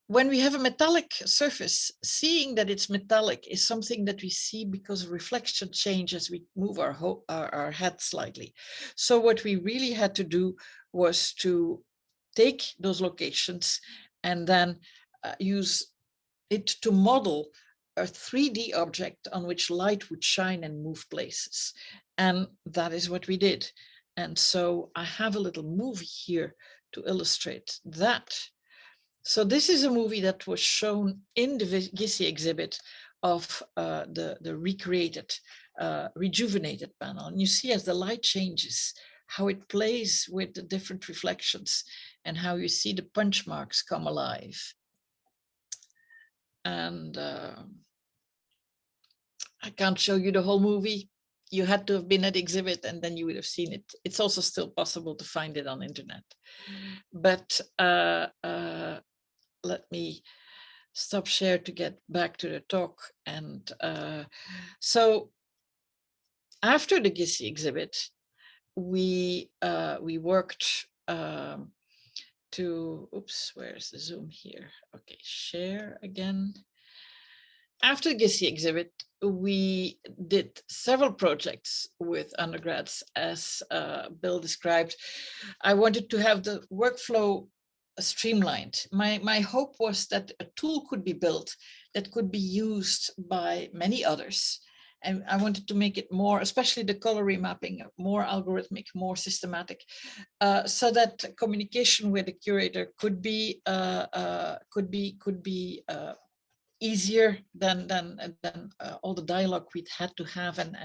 When we have a metallic surface, seeing that it's metallic is something that we see because of reflection change as we move our head slightly. So what we really had to do was to take those locations and then use it to model a 3D object on which light would shine and move places. And that is what we did. And so I have a little movie here to illustrate that. So this is a movie that was shown in the Gissy exhibit of the recreated, rejuvenated panel. And you see as the light changes, how it plays with the different reflections and how you see the punch marks come alive. And I can't show you the whole movie. you had to have been at the exhibit and then you would have seen it. It's also still possible to find it on internet. But let me stop share to get back to the talk. And so after the Gissy exhibit, we worked to, oops, where's the Zoom here? Okay, share again. After the Gissy exhibit, we did several projects with undergrads, as Bill described. I wanted to have the workflow streamlined. My hope was that a tool could be built that could be used by many others. And I wanted to make it more, especially the color remapping, more algorithmic, more systematic, so that communication with the curator could be easier than all the dialogue we'd had to have and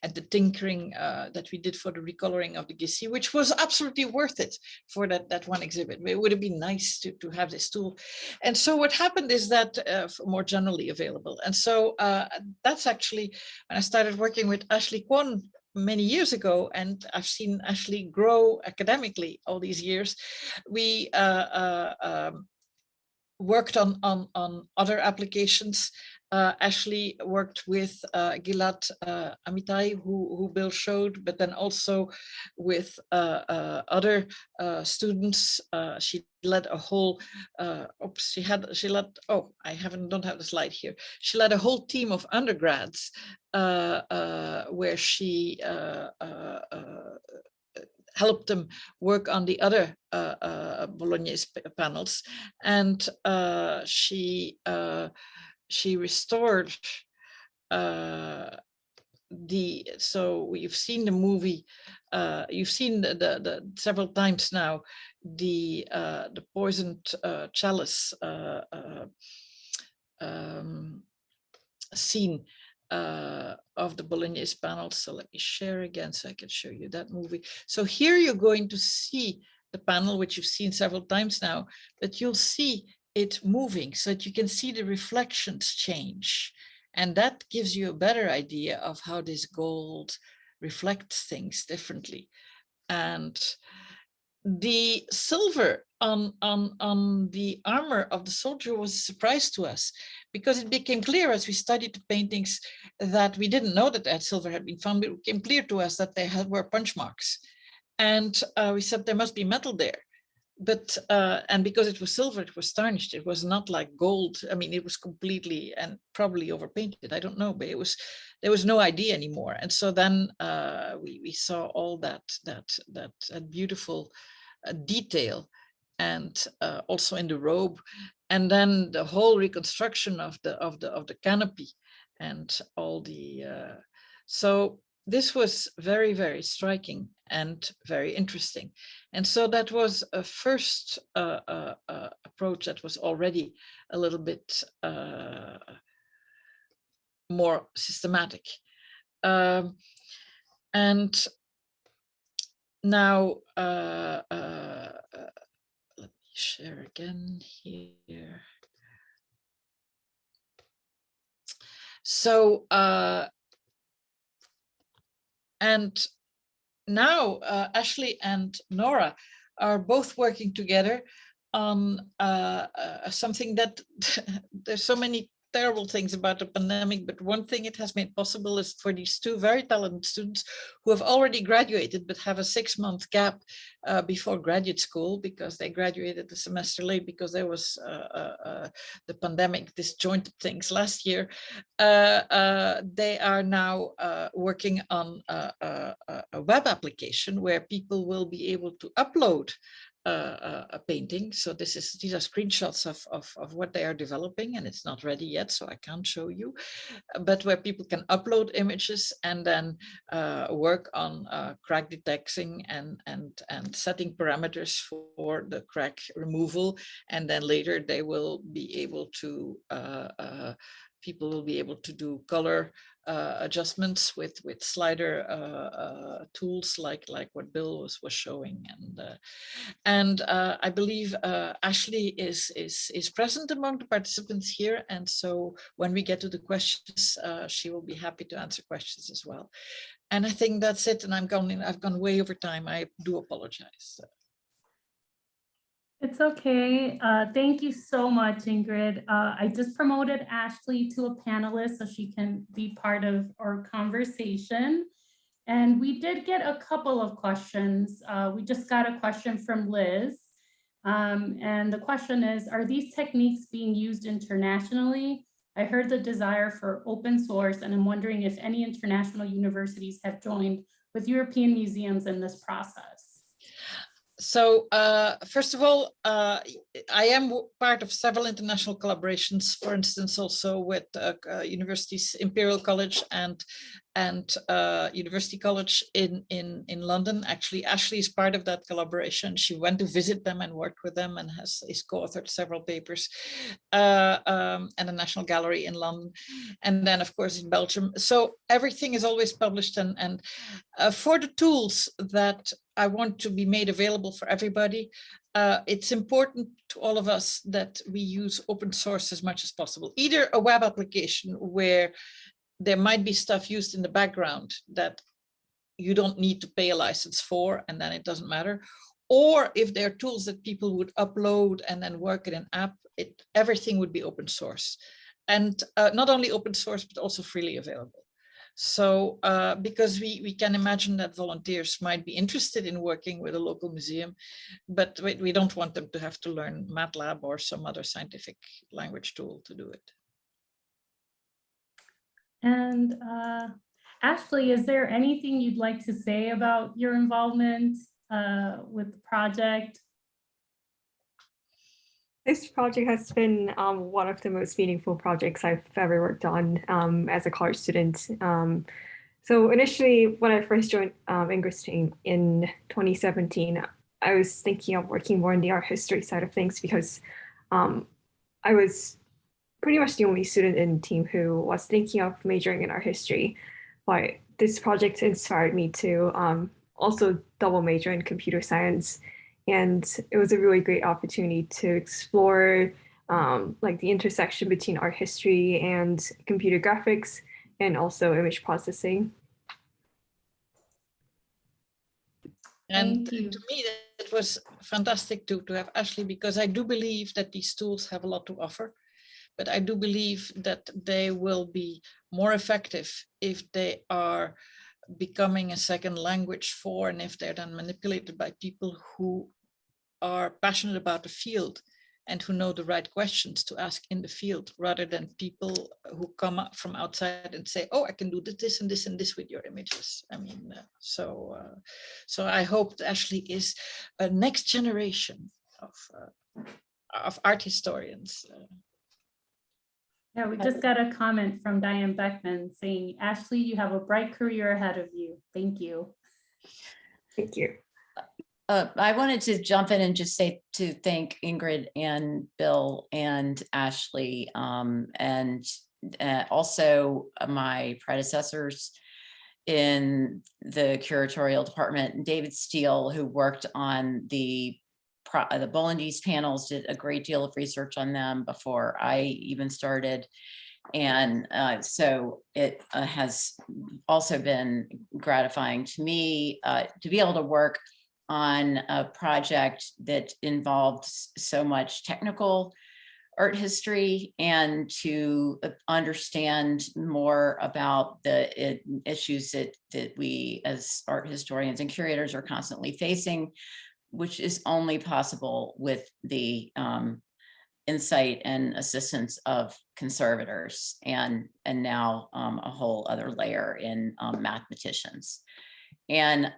the tinkering that we did for the recoloring of the Gissy, which was absolutely worth it for that one exhibit. It would have been nice to have this tool. And so what happened is that more generally available. And so that's actually when I started working with Ashley Kwon many years ago, and I've seen Ashley grow academically all these years. We worked on other applications. Ashley worked with Gilad Amitai, who Bill showed, but then also with other students. She led a whole, don't have the slide here. She led a whole team of undergrads where she helped them work on the other Bolognese panels, and she restored so you've seen the movie, you've seen the several times now the poisoned chalice scene of the Bolognese panels. So let me share again so I can show you that movie. So here you're going to see the panel, which you've seen several times now, but you'll see it moving so that you can see the reflections change. And that gives you a better idea of how this gold reflects things differently. And the silver on the armor of the soldier was a surprise to us, because it became clear as we studied the paintings that we didn't know that that silver had been found. It became clear to us that they were punch marks. And we said there must be metal there. But, and because it was silver, it was tarnished. It was not like gold. I mean, it was completely and probably overpainted. I don't know, but there was no idea anymore. And so then we saw all that beautiful detail, and also in the robe, and then the whole reconstruction of the canopy and all the so this was very, very striking and very interesting. And so that was a first approach that was already a little bit more systematic. And now let me share again here. So and now Ashley and Nora are both working together on something that there's so many terrible things about the pandemic, but one thing it has made possible is for these two very talented students who have already graduated but have a 6-month gap before graduate school, because they graduated a semester late because there was the pandemic disjointed things last year. They are now working on a web application where people will be able to upload a painting. So these are screenshots of what they are developing, and it's not ready yet, so I can't show you, but where people can upload images and then work on crack detecting and setting parameters for the crack removal. And then later they will be able to people will be able to do color adjustments with slider tools like what Bill was showing, and I believe Ashley is present among the participants here, and so when we get to the questions, she will be happy to answer questions as well. And I think that's it. And I've gone way over time. I do apologize. It's okay. Thank you so much, Ingrid. I just promoted Ashley to a panelist so she can be part of our conversation. And we did get a couple of questions. We just got a question from Liz. And the question is, are these techniques being used internationally? I heard the desire for open source, and I'm wondering if any international universities have joined with European museums in this process. So first of all, I am part of several international collaborations, for instance, also with universities, Imperial College and University College in London. Actually, Ashley is part of that collaboration. She went to visit them and worked with them and is co-authored several papers, and the National Gallery in London, and then of course in Belgium. So everything is always published, and for the tools that I want to be made available for everybody, it's important to all of us that we use open source as much as possible. Either a web application where there might be stuff used in the background that you don't need to pay a license for, and then it doesn't matter. Or if there are tools that people would upload and then work in an app, everything would be open source. And not only open source, but also freely available. So because we can imagine that volunteers might be interested in working with a local museum, but we don't want them to have to learn MATLAB or some other scientific language tool to do it. And Ashley, is there anything you'd like to say about your involvement with the project? This project has been one of the most meaningful projects I've ever worked on as a college student. So initially, when I first joined Ingrid's team in 2017, I was thinking of working more in the art history side of things because I was pretty much the only student in the team who was thinking of majoring in art history. But this project inspired me to also double major in computer science. And it was a really great opportunity to explore like the intersection between art history and computer graphics and also image processing. And to me, it was fantastic to have Ashley, because I do believe that these tools have a lot to offer, but I do believe that they will be more effective if they are becoming a second language for, and if they're then manipulated by people who are passionate about the field and who know the right questions to ask in the field, rather than people who come up from outside and say, oh, I can do this and this and this with your images. I mean, so I hope that Ashley is a next generation of art historians. Yeah, we just got a comment from Diane Beckman saying, Ashley, you have a bright career ahead of you. Thank you. Thank you. I wanted to jump in and just say to thank Ingrid and Bill and Ashley, and also my predecessors in the curatorial department, David Steele, who worked on the Bolognese panels, did a great deal of research on them before I even started. And so it has also been gratifying to me to be able to work on a project that involved so much technical art history and to understand more about the issues that we as art historians and curators are constantly facing, which is only possible with the insight and assistance of conservators and now a whole other layer in mathematicians. And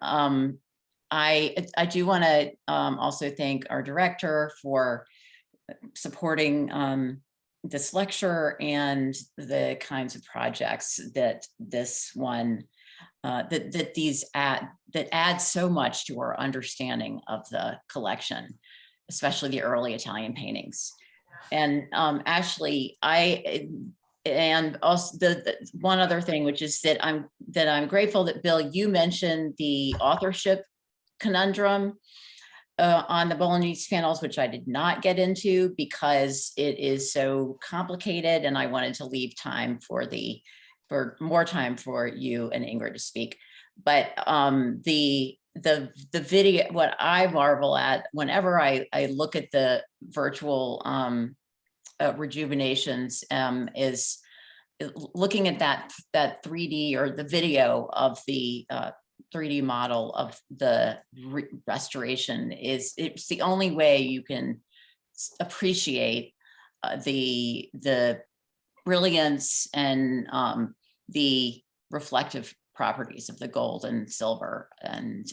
I do want to also thank our director for supporting this lecture and the kinds of projects that this one that add so much to our understanding of the collection, especially the early Italian paintings. And Ashley, And also the one other thing, which is that I'm grateful that Bill, you mentioned the authorship conundrum on the Bolognese panels, which I did not get into because it is so complicated, and I wanted to leave time for more time for you and Ingrid to speak. But the video, what I marvel at whenever I look at the virtual rejuvenations is looking at that 3D or the video of the 3D model of the restoration. It's the only way you can appreciate the brilliance and the reflective properties of the gold and silver. And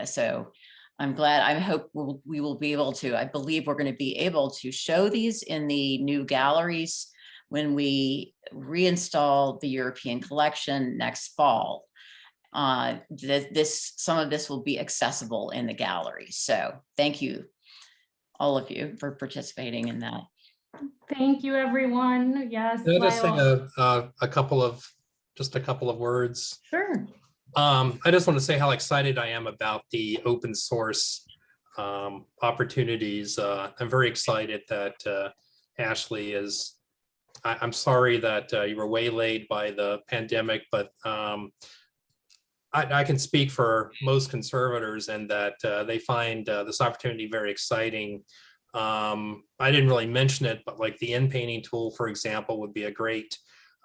so I'm glad, I hope we will be able to, I believe we're going to be able to show these in the new galleries when we reinstall the European collection next fall. Some of this will be accessible in the gallery. So thank you, all of you, for participating in that. Thank you, everyone. Yes. Can I just say Lyle. a couple of words? Sure. I just want to say how excited I am about the open source opportunities. I'm very excited that Ashley is, I'm sorry that you were waylaid by the pandemic, but I can speak for most conservators and that they find this opportunity very exciting. I didn't really mention it, but like the in-painting tool, for example, would be a great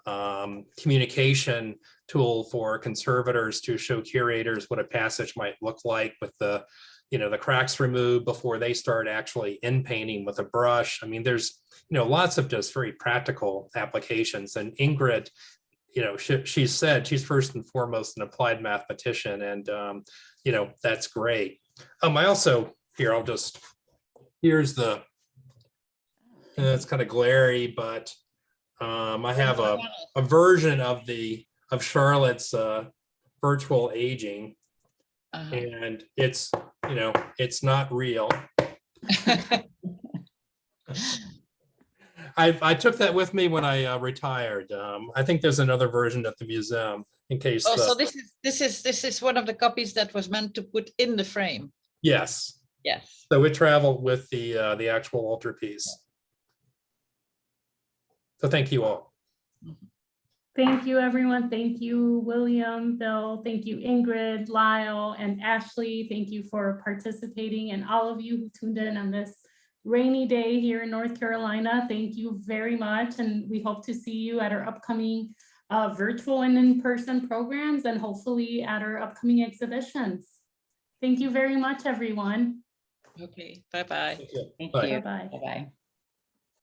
communication tool for conservators to show curators what a passage might look like with the, the cracks removed before they start actually in-painting with a brush. I mean, there's, lots of just very practical applications. And Ingrid, she said she's first and foremost an applied mathematician, and that's great. I also here's the, it's kind of glary, but I have a version of Charlotte's virtual aging, and it's not real. I took that with me when I retired. I think there's another version at the museum in case. Oh, so this is one of the copies that was meant to put in the frame. Yes. Yes. So it traveled with the actual altarpiece. So thank you all. Thank you, everyone. Thank you, William, Bill. Thank you, Ingrid, Lyle, and Ashley. Thank you for participating, and all of you who tuned in on this rainy day here in North Carolina. Thank you very much, and we hope to see you at our upcoming virtual and in-person programs, and hopefully at our upcoming exhibitions. Thank you very much, everyone. Okay, bye-bye. Thank Bye. you. Bye-bye. Bye-bye.